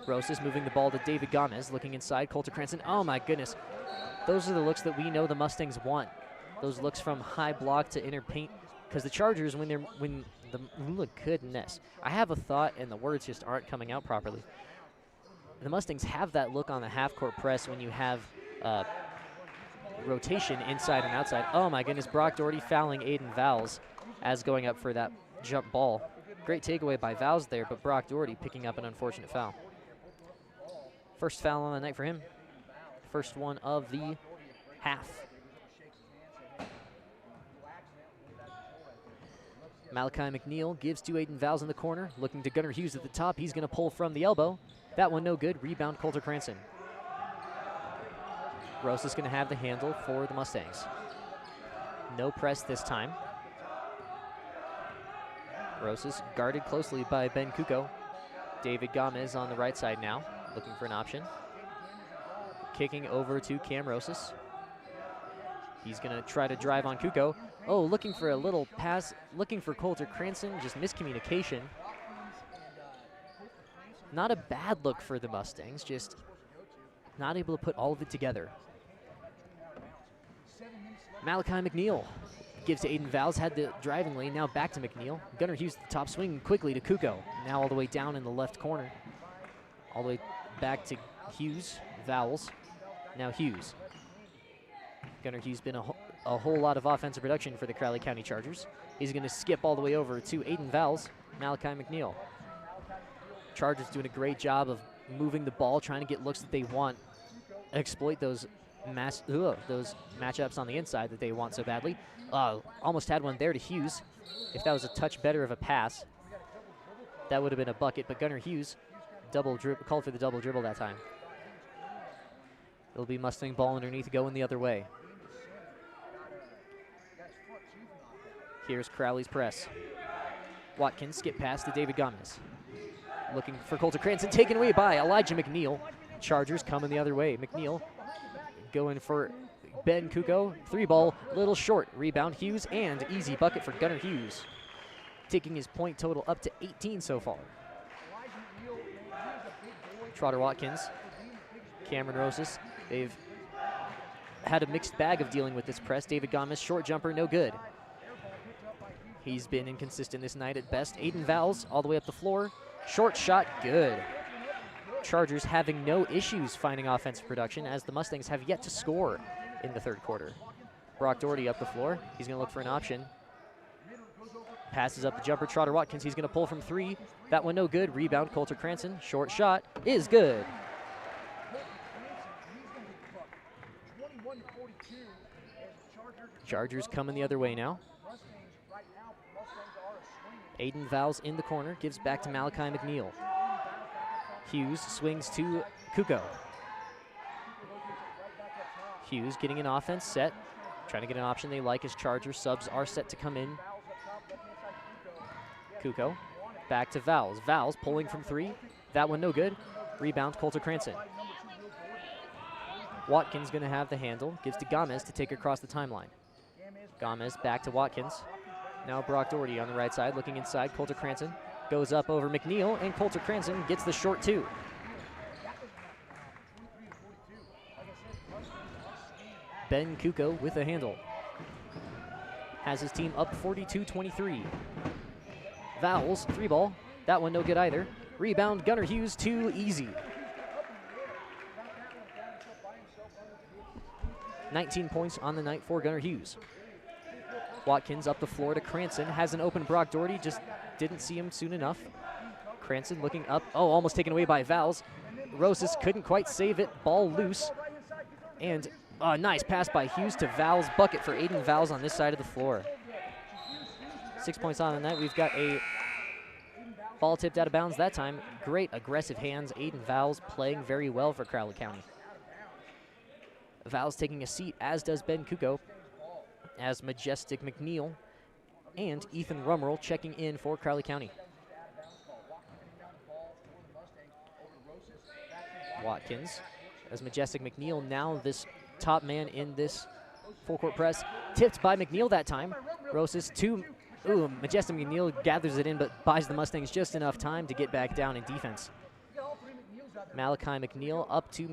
Rosas moving the ball to David Gomez, looking inside, Coulter Cranston. Oh my goodness. Those are the looks that we know the Mustangs want. Those looks from high block to inner paint. Because the Chargers, look, goodness. I have a thought and the words just aren't coming out properly. The Mustangs have that look on the half-court press when you have rotation inside and outside. Oh my goodness, Brock Doherty fouling Aiden Vowles as going up for that jump ball. Great takeaway by Vowles there, but Brock Doherty picking up an unfortunate foul. First foul on the night for him. First one of the half. Malachi McNeil gives to Aiden Vowles in the corner, looking to Gunnar Hughes at the top. He's going to pull from the elbow. That one no good. Rebound Coulter Cranston. Rosas going to have the handle for the Mustangs. No press this time. Rosas guarded closely by Ben Kuko. David Gomez on the right side now, looking for an option. Kicking over to Cam Rosas. He's going to try to drive on Kuko. Oh, looking for a little pass, looking for Coulter Cranston, just miscommunication. Not a bad look for the Mustangs, just not able to put all of it together. Malachi McNeil gives to Aiden Vowles, had the driving lane, now back to McNeil. Gunnar Hughes at the top, swinging quickly to Kuko. Now all the way down in the left corner. All the way back to Hughes, Vowles. Now Hughes. Gunnar Hughes been a whole lot of offensive production for the Crowley County Chargers. He's going to skip all the way over to Aiden Vowles, Malachi McNeil. Chargers doing a great job of moving the ball, trying to get looks that they want, exploit those matchups on the inside that they want so badly. Almost had one there to Hughes. If that was a touch better of a pass, that would have been a bucket, but Gunnar Hughes called for the double dribble that time. It'll be Mustang ball underneath, going the other way. Here's Crowley's press. Watkins skip pass to David Gomez. Looking for Coulter Cranston, taken away by Elijah McNeil. Chargers coming the other way. McNeil going for Ben Kuko. 3-ball, little short. Rebound Hughes, and easy bucket for Gunnar Hughes. Taking his point total up to 18 so far. Trotter Watkins Cameron Rosas. They've had a mixed bag of dealing with this press. David Gomez, short jumper, no good. He's been inconsistent this night at best. Aiden Vowles all the way up the floor. Short shot, good. Chargers having no issues finding offensive production as the Mustangs have yet to score in the third quarter. Brock Doherty up the floor. He's going to look for an option. Passes up the jumper. Trotter Watkins, he's going to pull from three. That one no good. Rebound, Coulter Cranston. Short shot is good. Chargers coming the other way now. Aiden Vowles in the corner, gives back to Malachi McNeil. Hughes swings to Kuko. Hughes getting an offense set, trying to get an option they like as Chargers subs are set to come in. Kuko back to Vowles. Vowles pulling from three. That one no good. Rebound, Coulter Cranston. Watkins going to have the handle, gives to Gomez to take across the timeline. Gomez back to Watkins. Now Brock Doherty on the right side, looking inside. Coulter Cranston goes up over McNeil, and Coulter Cranston gets the short two. Ben Kuko with the handle. Has his team up 42-23. Vowles, three ball. That one no good either. Rebound, Gunnar Hughes, too easy. 19 points on the night for Gunnar Hughes. Watkins up the floor to Cranston. Has an open Brock Doherty, just didn't see him soon enough. Cranston looking up. Oh, almost taken away by Vowles. Rosas couldn't quite save it. Ball loose. And a nice pass by Hughes to Vowles. Bucket for Aiden Vowles on this side of the floor. 6 points on the night. We've got a ball tipped out of bounds that time. Great aggressive hands. Aiden Vowles playing very well for Crowley County. Vowles taking a seat, as does Ben Kuko, as Majestic McNeil and Ethan Rummerl checking in for Crowley County. Watkins, as Majestic McNeil, now this top man in this full court press. Tipped by McNeil that time. Rosas to, Majestic McNeil gathers it in, but buys the Mustangs just enough time to get back down in defense. Malachi McNeil up to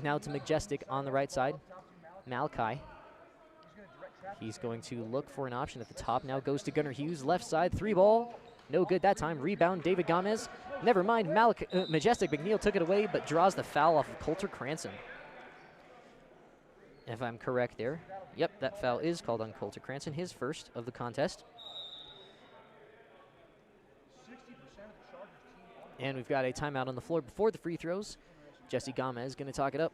now to Majestic on the right side. Malachi. He's going to look for an option at the top. Now goes to Gunnar Hughes, left side, three ball. No good that time. Rebound, David Gomez. Never mind, Majestic McNeil took it away, but draws the foul off of Coulter Cranston. If I'm correct there. Yep, that foul is called on Coulter Cranston, his first of the contest. And we've got a timeout on the floor before the free throws. Jesse Gomez is going to talk it up.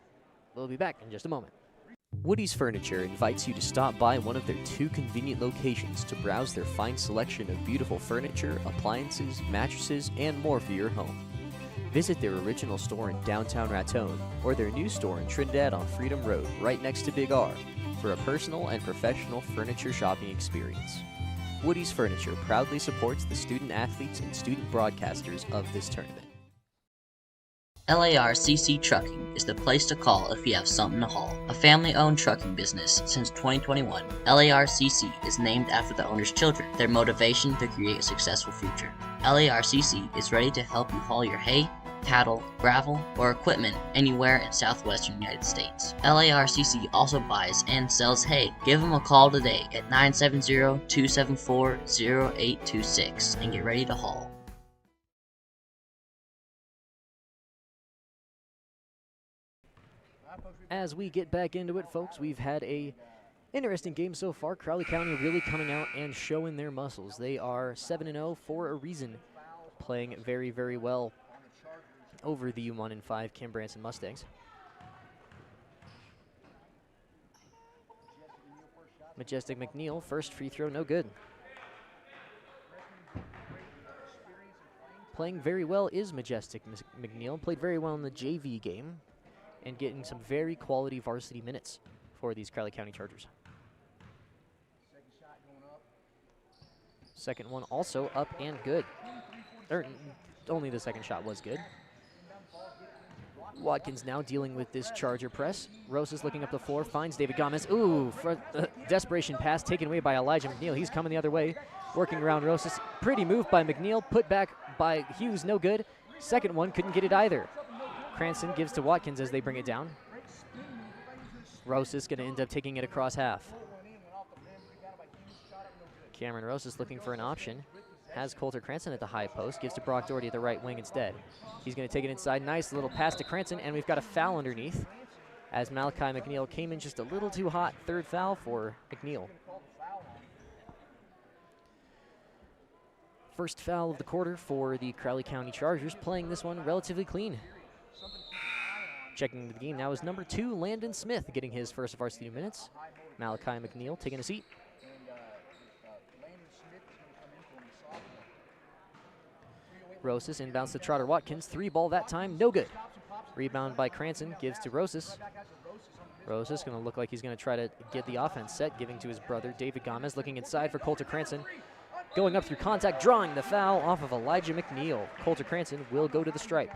We'll be back in just a moment. Woody's Furniture invites you to stop by one of their 2 convenient locations to browse their fine selection of beautiful furniture, appliances, mattresses, and more for your home. Visit their original store in downtown Raton or their new store in Trinidad on Freedom Road, right next to Big R, for a personal and professional furniture shopping experience. Woody's Furniture proudly supports the student athletes and student broadcasters of this tournament. LARCC Trucking is the place to call if you have something to haul. A family-owned trucking business since 2021, LARCC is named after the owner's children, their motivation to create a successful future. LARCC is ready to help you haul your hay, cattle, gravel, or equipment anywhere in southwestern United States. LARCC also buys and sells hay. Give them a call today at 970-274-0826 and get ready to haul. As we get back into it, folks, we've had a interesting game so far. Crowley County really coming out and showing their muscles. They are 7-0 for a reason, playing very, very well over the U1-5 Kim Branson Mustangs. Majestic McNeil, first free throw, no good. Playing very well is Majestic McNeil. Played very well in the JV game and getting some very quality varsity minutes for these Crowley County Chargers. Second one also up and good. Only the second shot was good. Watkins now dealing with this Charger press. Rosas looking up the floor, finds David Gomez. Ooh, desperation pass taken away by Elijah McNeil. He's coming the other way, working around Rosas. Pretty move by McNeil, put back by Hughes, no good. Second one, couldn't get it either. Cranston gives to Watkins as they bring it down. Rosas going to end up taking it across half. Cameron Rosas looking for an option. Has Coulter Cranston at the high post. Gives to Brock Doherty at the right wing instead. He's going to take it inside. Nice little pass to Cranston, and we've got a foul underneath as Malachi McNeil came in just a little too hot. Third foul for McNeil. First foul of the quarter for the Crowley County Chargers, playing this one relatively clean. Checking the game now is number 2, Landon Smith, getting his first varsity minutes. Malachi McNeil taking a seat. Rosas inbounds to Trotter Watkins. 3 ball that time, no good. Rebound by Cranston, gives to Rosas. Rosas going to look like he's going to try to get the offense set, giving to his brother, David Gomez, looking inside for Coulter Cranston. Going up through contact, drawing the foul off of Elijah McNeil. Coulter Cranston will go to the stripe.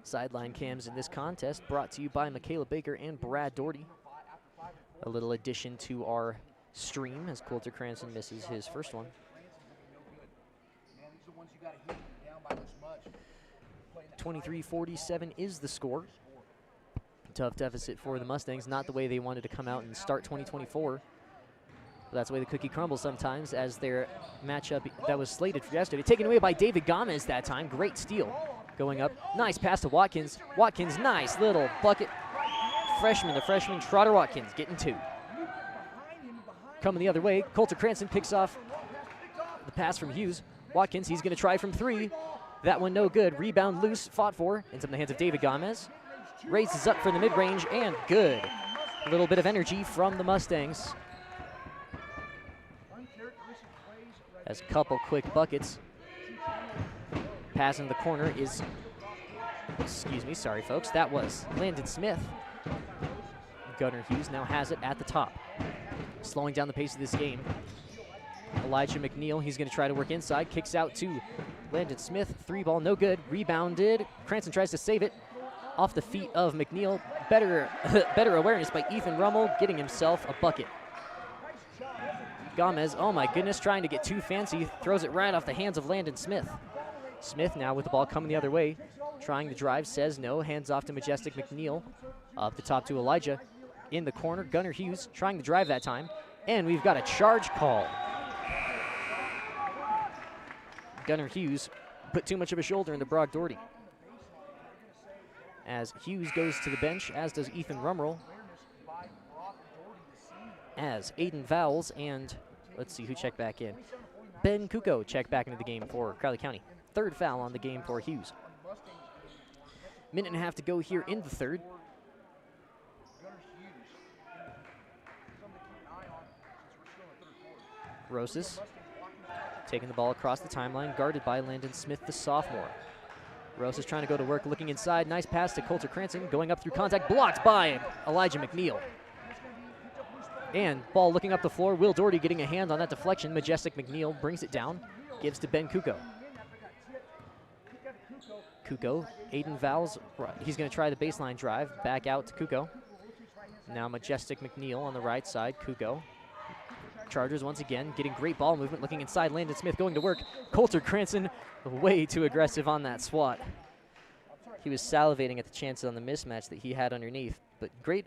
Sideline cams in this contest brought to you by Michaela Baker and Brad Doherty. A little addition to our stream as Coulter Cranston misses his first one. 23-47 is the score. Tough deficit for the Mustangs, not the way they wanted to come out and start 2024. But that's the way the cookie crumbles sometimes, as their matchup that was slated for yesterday, taken away by David Gomez that time. Great steal. Going up, nice pass to Watkins. Watkins, nice little bucket. Freshman to freshman, Trotter Watkins getting 2. Coming the other way, Coulter Cranston picks off the pass from Hughes. Watkins, he's going to try from 3. That one no good. Rebound loose, fought for. Ends up in the hands of David Gomez. Raises up for the mid-range, and good. A little bit of energy from the Mustangs. As a couple quick buckets. Pass in the corner is, excuse me, sorry folks, that was Landon Smith. Gunnar Hughes now has it at the top. Slowing down the pace of this game. Elijah McNeil, he's going to try to work inside. Kicks out to Landon Smith. 3 ball, no good. Rebounded. Cranston tries to save it. Off the feet of McNeil. Better awareness by Ethan Rummel, getting himself a bucket. Gomez, oh my goodness, trying to get too fancy. Throws it right off the hands of Landon Smith. Smith now with the ball coming the other way. Trying to drive, says no. Hands off to Majestic McNeil. Up the top to Elijah. In the corner, Gunnar Hughes trying to drive that time. And we've got a charge call. Gunnar Hughes put too much of a shoulder into Brock Doherty. As Hughes goes to the bench, as does Ethan Rumrell. As Aiden Vowles and, let's see who checked back in. Ben Kuko checked back into the game for Crowley County. 3rd foul on the game for Hughes. Minute and a half to go here in the 3rd. Rosas taking the ball across the timeline, guarded by Landon Smith, the sophomore. Rosas trying to go to work, looking inside. Nice pass to Coulter Cranston, going up through contact, blocked by Elijah McNeil. And ball looking up the floor. Will Doherty getting a hand on that deflection. Majestic McNeil brings it down, gives to Ben Kuko. Kuko, Aiden Vowles, he's going to try the baseline drive, back out to Kuko. Now Majestic McNeil on the right side, Kuko. Chargers once again getting great ball movement, looking inside. Landon Smith going to work. Coulter Cranston way too aggressive on that swat. He was salivating at the chances on the mismatch that he had underneath, but great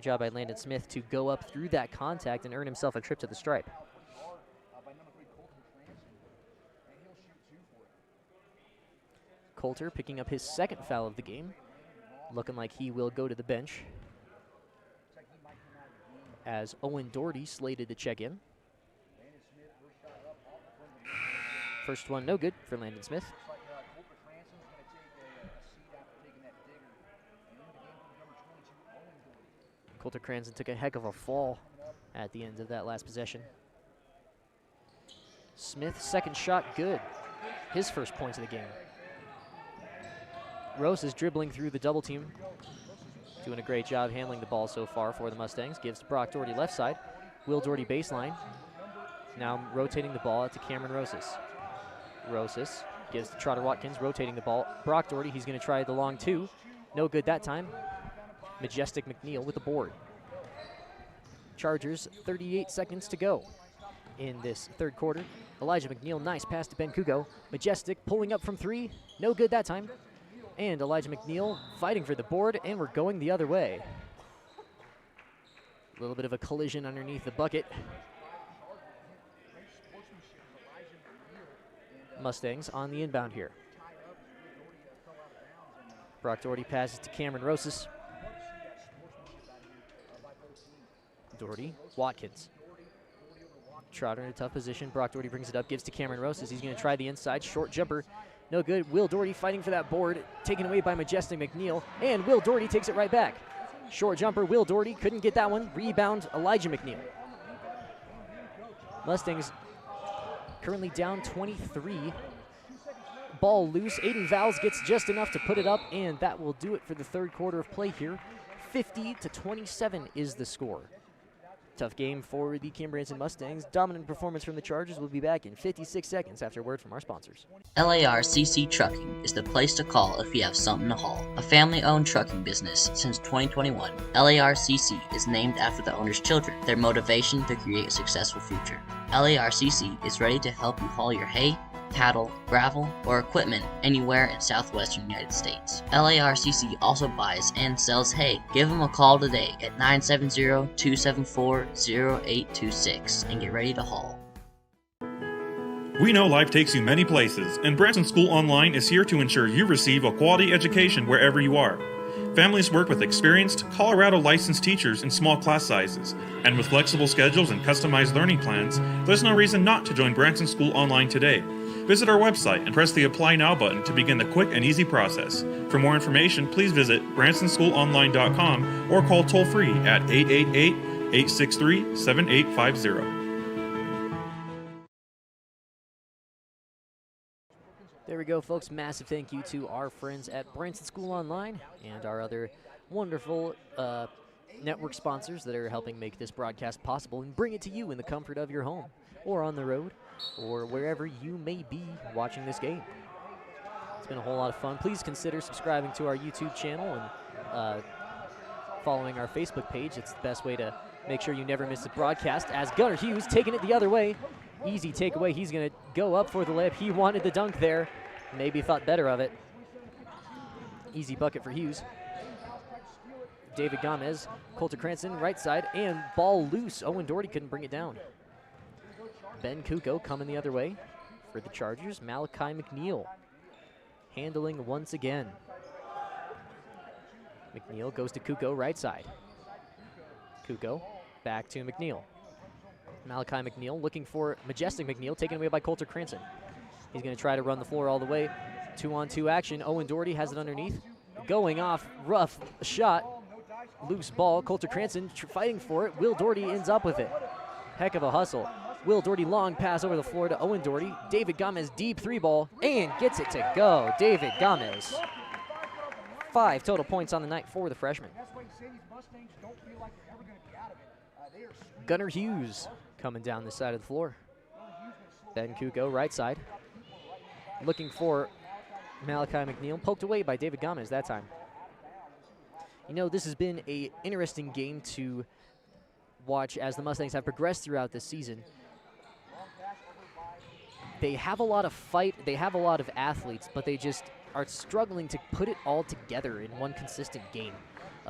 job by Landon Smith to go up through that contact and earn himself a trip to the stripe. Coulter picking up his 2nd foul of the game, looking like he will go to the bench, as Owen Doherty slated to check in. First one no good for Landon Smith. Coulter Cranston took a heck of a fall at the end of that last possession. Smith, 2nd shot, good. His first points of the game. Rose is dribbling through the double team. Doing a great job handling the ball so far for the Mustangs. Gives to Brock Doherty left side. Will Doherty baseline. Now rotating the ball out to Cameron Rosas. Rosas gives to Trotter Watkins, rotating the ball. Brock Doherty, he's going to try the long 2. No good that time. Majestic McNeil with the board. Chargers, 38 seconds to go in this third quarter. Elijah McNeil, nice pass to Ben Kugo. Majestic pulling up from 3, no good that time. And Elijah McNeil fighting for the board, and we're going the other way. A little bit of a collision underneath the bucket. Mustangs on the inbound here. Brock Doherty passes to Cameron Rosas. Doherty, Watkins. Trotter in a tough position. Brock Doherty brings it up, gives to Cameron Rosas. He's going to try the inside, short jumper. No good. Will Doherty fighting for that board, taken away by Majestic McNeil, and Will Doherty takes it right back. Short jumper, Will Doherty couldn't get that one. Rebound, Elijah McNeil. Mustangs currently down 23. Ball loose. Aiden Vowles gets just enough to put it up, and that will do it for the third quarter of play here. 50-27 is the score. Tough game for the Kim Branson Mustangs. Dominant performance from the Chargers. Will be back in 56 seconds after word from our sponsors. LARCC Trucking is the place to call if you have something to haul. A family-owned trucking business since 2021, LARCC is named after the owner's children, their motivation to create a successful future. LARCC is ready to help you haul your hay, cattle, gravel, or equipment anywhere in southwestern United States. LARCC also buys and sells hay. Give them a call today at 970-274-0826 and get ready to haul. We know life takes you many places, and Branson School Online is here to ensure you receive a quality education wherever you are. Families work with experienced, Colorado licensed teachers in small class sizes, and with flexible schedules and customized learning plans, there's no reason not to join Branson School Online today. Visit our website and press the Apply Now button to begin the quick and easy process. For more information, please visit bransonschoolonline.com or call toll-free at 888-863-7850. There we go, folks. Massive thank you to our friends at Branson School Online and our other wonderful network sponsors that are helping make this broadcast possible and bring it to you in the comfort of your home or on the road or wherever you may be watching this game. It's been a whole lot of fun. Please consider subscribing to our YouTube channel and following our Facebook page. It's the best way to make sure you never miss a broadcast. As Gunnar Hughes taking it the other way. Easy takeaway. He's going to go up for the layup. He wanted the dunk there. Maybe thought better of it. Easy bucket for Hughes. David Gomez, Coulter Cranston, right side, and ball loose. Owen Doherty couldn't bring it down. Ben Kuko coming the other way for the Chargers. Malachi McNeil handling once again. McNeil goes to Kuko, right side. Kuko back to McNeil. Malachi McNeil looking for Majestic McNeil, taken away by Coulter Cranston. He's going to try to run the floor all the way. 2-on-2 action. Owen Doherty has it underneath. Going off, rough shot. Loose ball. Coulter Cranston fighting for it. Will Doherty ends up with it. Heck of a hustle. Will Doherty long pass over the floor to Owen Doherty. David Gomez deep 3-ball and gets it to go. David Gomez. 5 total points on the night for the freshman. Gunnar Hughes coming down the side of the floor. Ben Kuko, right side. Looking for Malachi McNeil. Poked away by David Gomez that time. You know, this has been an interesting game to watch as the Mustangs have progressed throughout this season. They have a lot of fight. They have a lot of athletes, but they just are struggling to put it all together in one consistent game.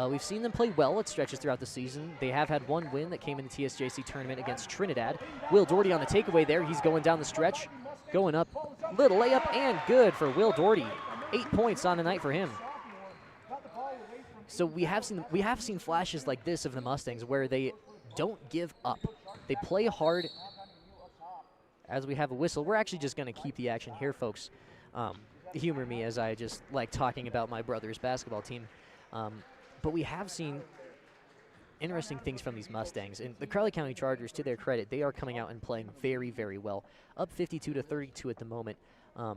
We've seen them play well at stretches throughout the season. They have had one win that came in the TSJC tournament against Trinidad. Will Doherty on the takeaway there. He's going down the stretch. Going up. Little layup and good for Will Doherty. 8 points on the night for him. So we have seen flashes like this of the Mustangs where they don't give up. They play hard. As we have a whistle, we're actually just going to keep the action here, folks. Humor me as I just like talking about my brother's basketball team. But we have seen interesting things from these Mustangs. And the Crowley County Chargers, to their credit, they are coming out and playing very, very well. Up 52-32 at the moment. A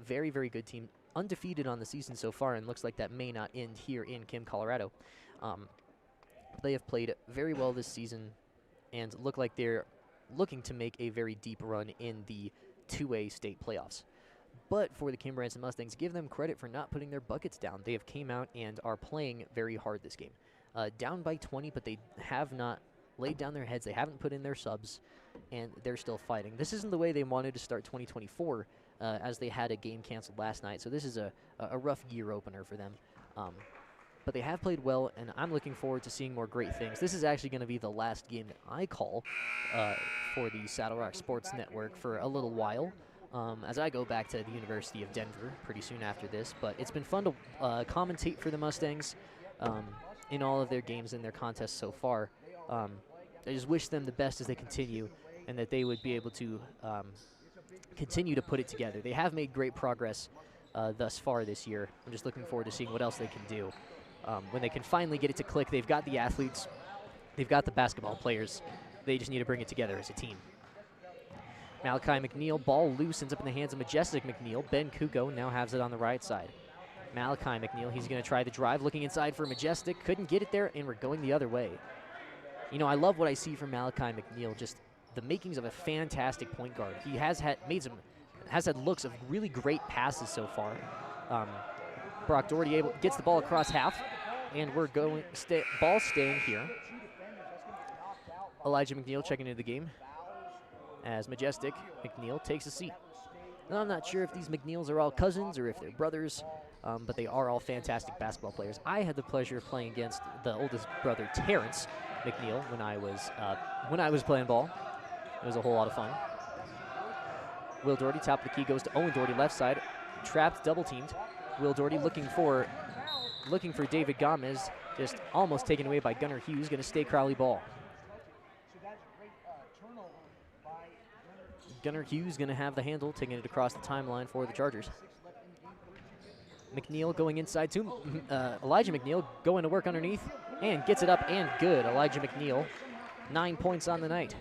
very, very good team. Undefeated on the season so far, and looks like that may not end here in Kim, Colorado. They have played very well this season and look like they're looking to make a very deep run in the 2A state playoffs. But for the Kim Branson Mustangs, give them credit for not putting their buckets down. They have came out and are playing very hard this game. Down by 20, but they have not laid down their heads. They haven't put in their subs, and they're still fighting. This isn't the way they wanted to start 2024, as they had a game canceled last night. So this is a rough year opener for them. But they have played well, and I'm looking forward to seeing more great things. This is actually going to be the last game that I call for the Saddle Rock Sports Network for a little while, as I go back to the University of Denver pretty soon after this. But it's been fun to commentate for the Mustangs in all of their games and their contests so far. I just wish them the best as they continue, and that they would be able to continue to put it together. They have made great progress thus far this year. I'm just looking forward to seeing what else they can do. When they can finally get it to click, they've got the athletes, they've got the basketball players. They just need to bring it together as a team. Malachi McNeil, ball loose, ends up in the hands of Majestic McNeil. Ben Kuko now has it on the right side. Malachi McNeil, he's going to try the drive, looking inside for Majestic. Couldn't get it there, and we're going the other way. You know, I love what I see from Malachi McNeil, just the makings of a fantastic point guard. He has had looks of really great passes so far. Brock Doherty gets the ball across half, and we're going ball staying here. Elijah McNeil checking into the game as Majestic McNeil takes a seat. Now, I'm not sure if these McNeils are all cousins or if they're brothers, but they are all fantastic basketball players. I had the pleasure of playing against the oldest brother, Terrence McNeil, when I was playing ball. It was a whole lot of fun. Will Doherty, top of the key, goes to Owen Doherty, left side, trapped, double teamed. Will Doherty looking for David Gomez, just almost taken away by Gunnar Hughes, going to stay Crowley ball. Gunnar Hughes going to have the handle, taking it across the timeline for the Chargers. McNeil going inside to Elijah McNeil, going to work underneath, and gets it up and good. Elijah McNeil, 9 points on the night.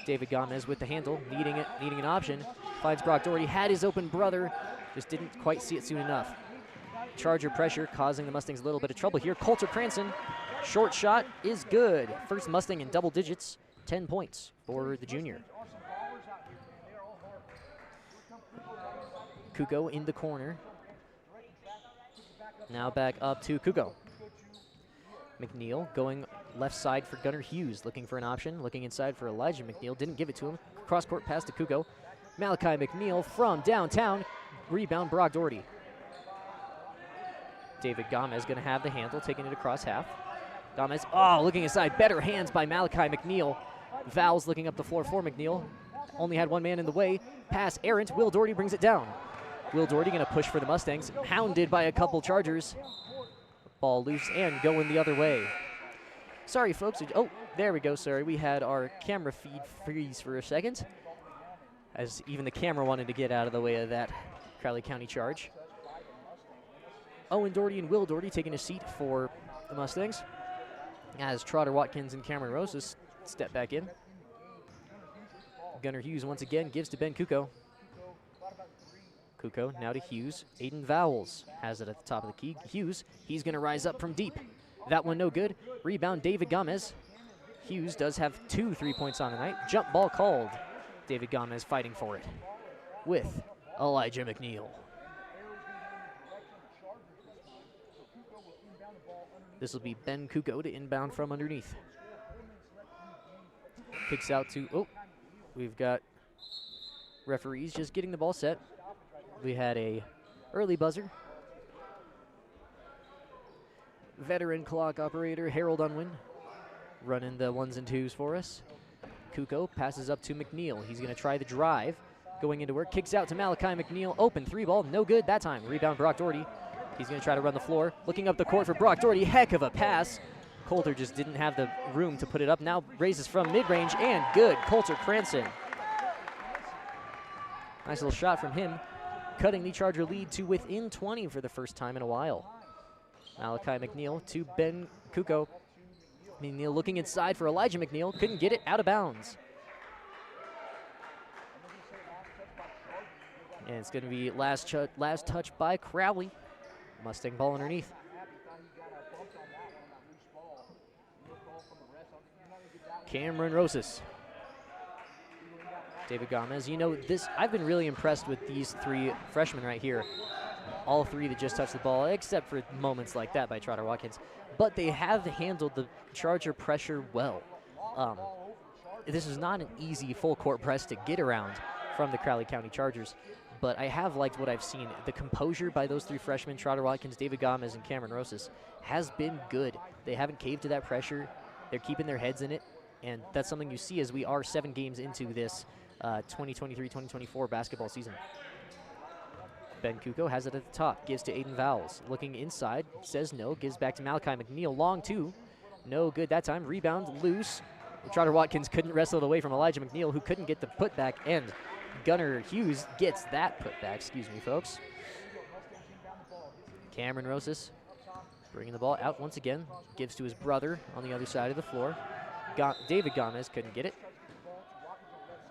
David Gomez with the handle, needing an option, finds Brock Doherty, had his open brother, just didn't quite see it soon enough. Charger pressure causing the Mustangs a little bit of trouble here. Coulter Cranston, short shot is good. First Mustang in double digits, 10 points for the junior. Kuko in the corner. Now back up to Kuko. McNeil going left side for Gunnar Hughes, looking for an option, looking inside for Elijah McNeil, didn't give it to him. Cross-court pass to Kuko. Malachi McNeil from downtown, rebound Brock Doherty. David Gomez going to have the handle, taking it across half. Gomez, looking inside, better hands by Malachi McNeil. Val's looking up the floor for McNeil. Only had one man in the way. Pass errant, Will Doherty brings it down. Will Doherty going to push for the Mustangs, hounded by a couple Chargers. Ball loose and going the other way. Sorry, folks. Oh, there we go. Sorry, we had our camera feed freeze for a second, as even the camera wanted to get out of the way of that Crowley County charge. Owen Doherty and Will Doherty taking a seat for the Mustangs, as Trotter Watkins and Cameron Rosas step back in. Gunnar Hughes once again gives to Ben Kuko. Kuko now to Hughes. Aiden Vowles has it at the top of the key. Hughes, he's going to rise up from deep. That one no good. Rebound David Gomez. Hughes does have 2 3 points on the night. Jump ball called. David Gomez fighting for it with Elijah McNeil. This will be Ben Kuko to inbound from underneath. Kicks out to, we've got referees just getting the ball set. We had a early buzzer. Veteran clock operator Harold Unwin running the 1s and 2s for us. Kuko passes up to McNeil. He's going to try the drive. Going into work, kicks out to Malachi McNeil. Open 3 ball, no good that time. Rebound Brock Doherty. He's going to try to run the floor. Looking up the court for Brock Doherty. Heck of a pass. Coulter just didn't have the room to put it up. Now raises from mid-range and good. Coulter Cranston. Nice little shot from him, cutting the Charger lead to within 20 for the first time in a while. Malachi McNeil to Ben Kuko. McNeil looking inside for Elijah McNeil. Couldn't get it, out of bounds. And it's going to be last touch by Crowley. Mustang ball underneath. Cameron Rosas. David Gomez. You know, I've been really impressed with these 3 freshmen right here. all three that just touched the ball, except for moments like that by Trotter Watkins. But they have handled the Charger pressure well. This is not an easy full court press to get around from the Crowley County Chargers, but I have liked what I've seen. The composure by those three freshmen, Trotter Watkins, David Gomez, and Cameron Rosas, has been good. They haven't caved to that pressure. They're keeping their heads in it, and that's something you see as we are 7 games into this 2023-2024 basketball season. Ben Kuko has it at the top, gives to Aiden Vowles. Looking inside, says no, gives back to Malachi McNeil. Long two, no good that time. Rebound loose. Trotter Watkins couldn't wrestle it away from Elijah McNeil, who couldn't get the putback, and Gunnar Hughes gets that putback, excuse me, folks. Cameron Rosas bringing the ball out once again, gives to his brother on the other side of the floor. David Gomez couldn't get it.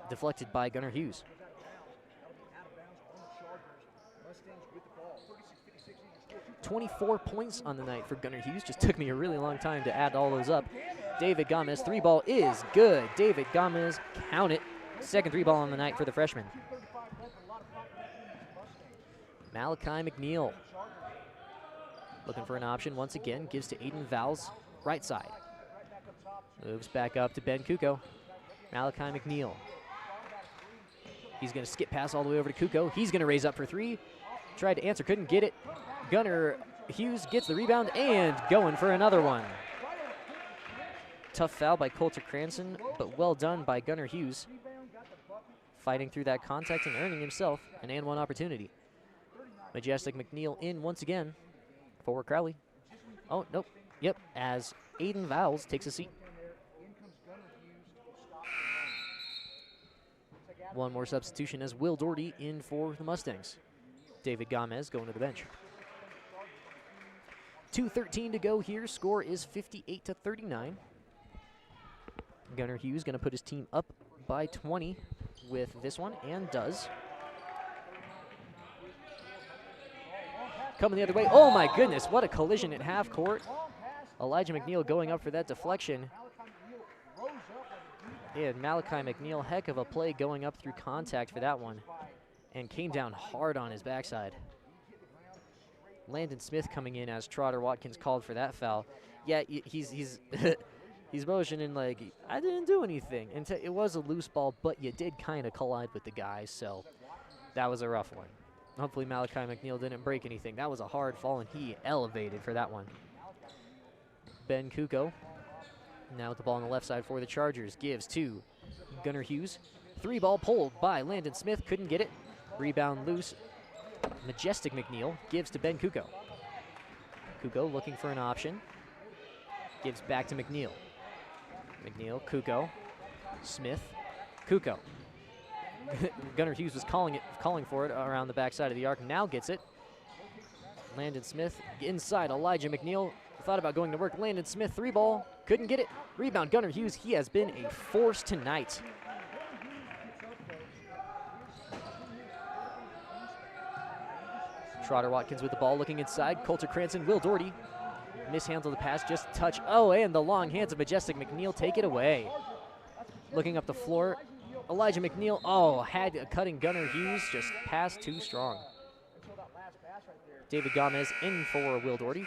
Deflected by Gunnar Hughes. 24 points on the night for Gunnar Hughes. Just took me a really long time to add all those up. David Gomez, 3-ball is good. David Gomez, count it. Second 3-ball on the night for the freshman. Malachi McNeil looking for an option once again. Gives to Aiden Vowles, right side. Moves back up to Ben Kuko. Malachi McNeil. He's going to skip pass all the way over to Kuko. He's going to raise up for 3. Tried to answer, couldn't get it. Gunnar Hughes gets the rebound and going for another one. Tough foul by Coulter Cranston, but well done by Gunnar Hughes. Fighting through that contact and earning himself an and one opportunity. Majestic McNeil in once again for Crowley. Oh, nope. Yep, as Aiden Vowles takes a seat. One more substitution as Will Doherty in for the Mustangs. David Gomez going to the bench. 2:13 to go here. Score is 58-39. Gunnar Hughes going to put his team up by 20 with this one, and does. Coming the other way. Oh my goodness, what a collision at half court. Elijah McNeil going up for that deflection. And Malachi McNeil, heck of a play going up through contact for that one. And came down hard on his backside. Landon Smith coming in as Trotter Watkins called for that foul. Yeah, he's he's motioning like, I didn't do anything. And it was a loose ball, but you did kind of collide with the guys, so that was a rough one. Hopefully Malachi McNeil didn't break anything. That was a hard fall, and he elevated for that one. Ben Kuko, now with the ball on the left side for the Chargers, gives to Gunnar Hughes. 3-ball pulled by Landon Smith, couldn't get it. Rebound loose. Majestic McNeil gives to Ben Kuko. Kuko looking for an option. Gives back to McNeil. McNeil, Kuko, Smith, Kuko. Gunnar Hughes was calling for it around the backside of the arc. Now gets it. Landon Smith inside. Elijah McNeil thought about going to work. Landon Smith, 3-ball, couldn't get it. Rebound, Gunnar Hughes. He has been a force tonight. Trotter Watkins with the ball, looking inside. Coulter Cranston, Will Doherty mishandled the pass, just a touch. Oh, and the long hands of Majestic McNeil take it away. Looking up the floor, Elijah McNeil, had a cutting Gunnar Hughes, just passed too strong. David Gomez in for Will Doherty.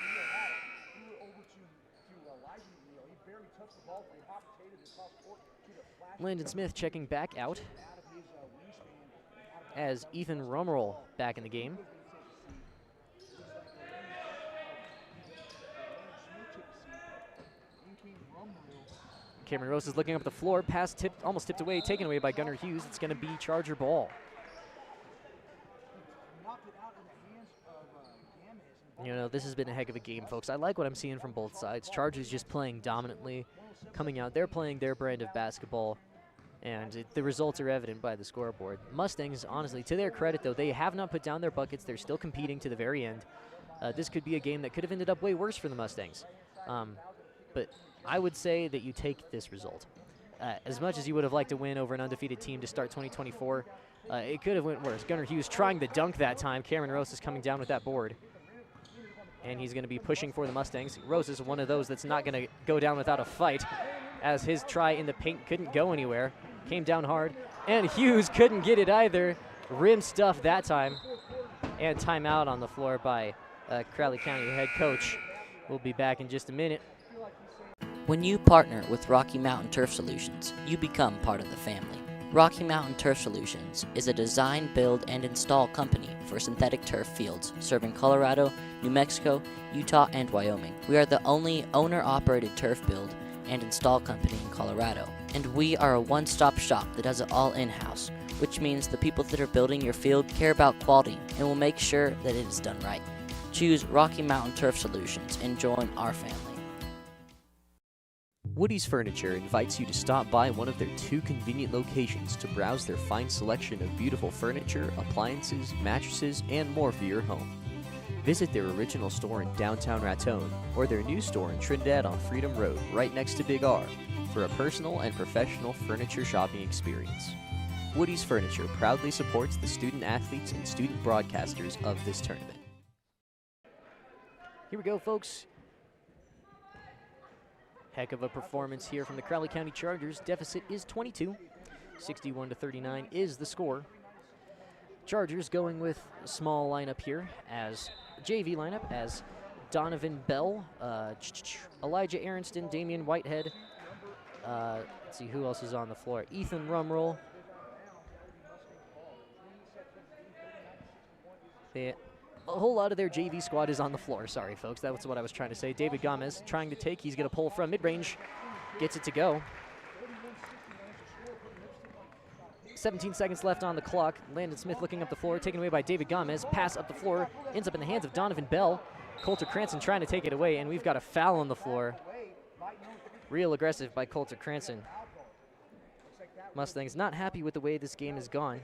Landon Smith checking back out as Ethan Romerl back in the game. Cameron Rose is looking up the floor. Pass tipped, almost tipped away, taken away by Gunnar Hughes. It's going to be Charger ball. You know, this has been a heck of a game, folks. I like what I'm seeing from both sides. Chargers just playing dominantly, coming out. They're playing their brand of basketball, and the results are evident by the scoreboard. Mustangs, honestly, to their credit, though, they have not put down their buckets. They're still competing to the very end. This could be a game that could have ended up way worse for the Mustangs. But I would say that you take this result. As much as you would have liked to win over an undefeated team to start 2024, it could have went worse. Gunnar Hughes trying the dunk that time. Cameron Rose is coming down with that board. And he's going to be pushing for the Mustangs. Rose is one of those that's not going to go down without a fight, as his try in the paint couldn't go anywhere. Came down hard, and Hughes couldn't get it either. Rim stuff that time. And timeout on the floor by Crowley County head coach. We'll be back in just a minute. When you partner with Rocky Mountain Turf Solutions, you become part of the family. Rocky Mountain Turf Solutions is a design, build, and install company for synthetic turf fields serving Colorado, New Mexico, Utah, and Wyoming. We are the only owner-operated turf build and install company in Colorado, and we are a one-stop shop that does it all in-house, which means the people that are building your field care about quality and will make sure that it is done right. Choose Rocky Mountain Turf Solutions and join our family. Woody's Furniture invites you to stop by one of their 2 convenient locations to browse their fine selection of beautiful furniture, appliances, mattresses, and more for your home. Visit their original store in downtown Raton or their new store in Trinidad on Freedom Road, right next to Big R, for a personal and professional furniture shopping experience. Woody's Furniture proudly supports the student athletes and student broadcasters of this tournament. Here we go, folks. Heck of a performance here from the Crowley County Chargers. Deficit is 22. 61-39 is the score. Chargers going with a small lineup here as JV lineup as Donovan Bell, Elijah Aronston, Damian Whitehead. Let's see who else is on the floor. Ethan Rumroll. A whole lot of their JV squad is on the floor. Sorry, folks. That's what I was trying to say. David Gomez trying to take. He's going to pull from mid-range. Gets it to go. 17 seconds left on the clock. Landon Smith looking up the floor. Taken away by David Gomez. Pass up the floor. Ends up in the hands of Donovan Bell. Coulter Cranston trying to take it away. And we've got a foul on the floor. Real aggressive by Coulter Cranston. Mustangs not happy with the way this game has gone.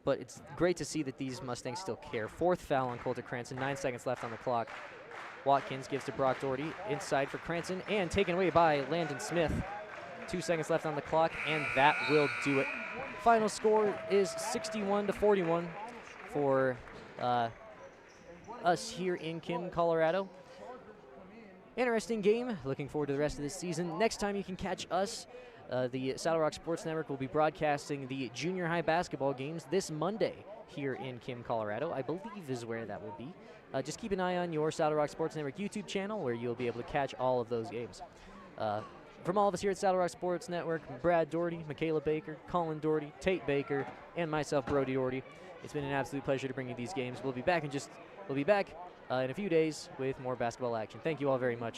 But it's great to see that these Mustangs still care. 4th foul on Coulter Cranston, 9 seconds left on the clock. Watkins gives to Brock Doherty, inside for Cranston, and taken away by Landon Smith. 2 seconds left on the clock, and that will do it. Final score is 61-41 for us here in Kim, Colorado. Interesting game. Looking forward to the rest of this season. Next time you can catch us, the Saddle Rock Sports Network will be broadcasting the junior high basketball games this Monday here in Kim, Colorado. I believe is where that will be. Just keep an eye on your Saddle Rock Sports Network YouTube channel where you'll be able to catch all of those games. From all of us here at Saddle Rock Sports Network, Brad Doherty, Michaela Baker, Colin Doherty, Tate Baker, and myself, Brody Doherty, it's been an absolute pleasure to bring you these games. We'll be back in a few days with more basketball action. Thank you all very much.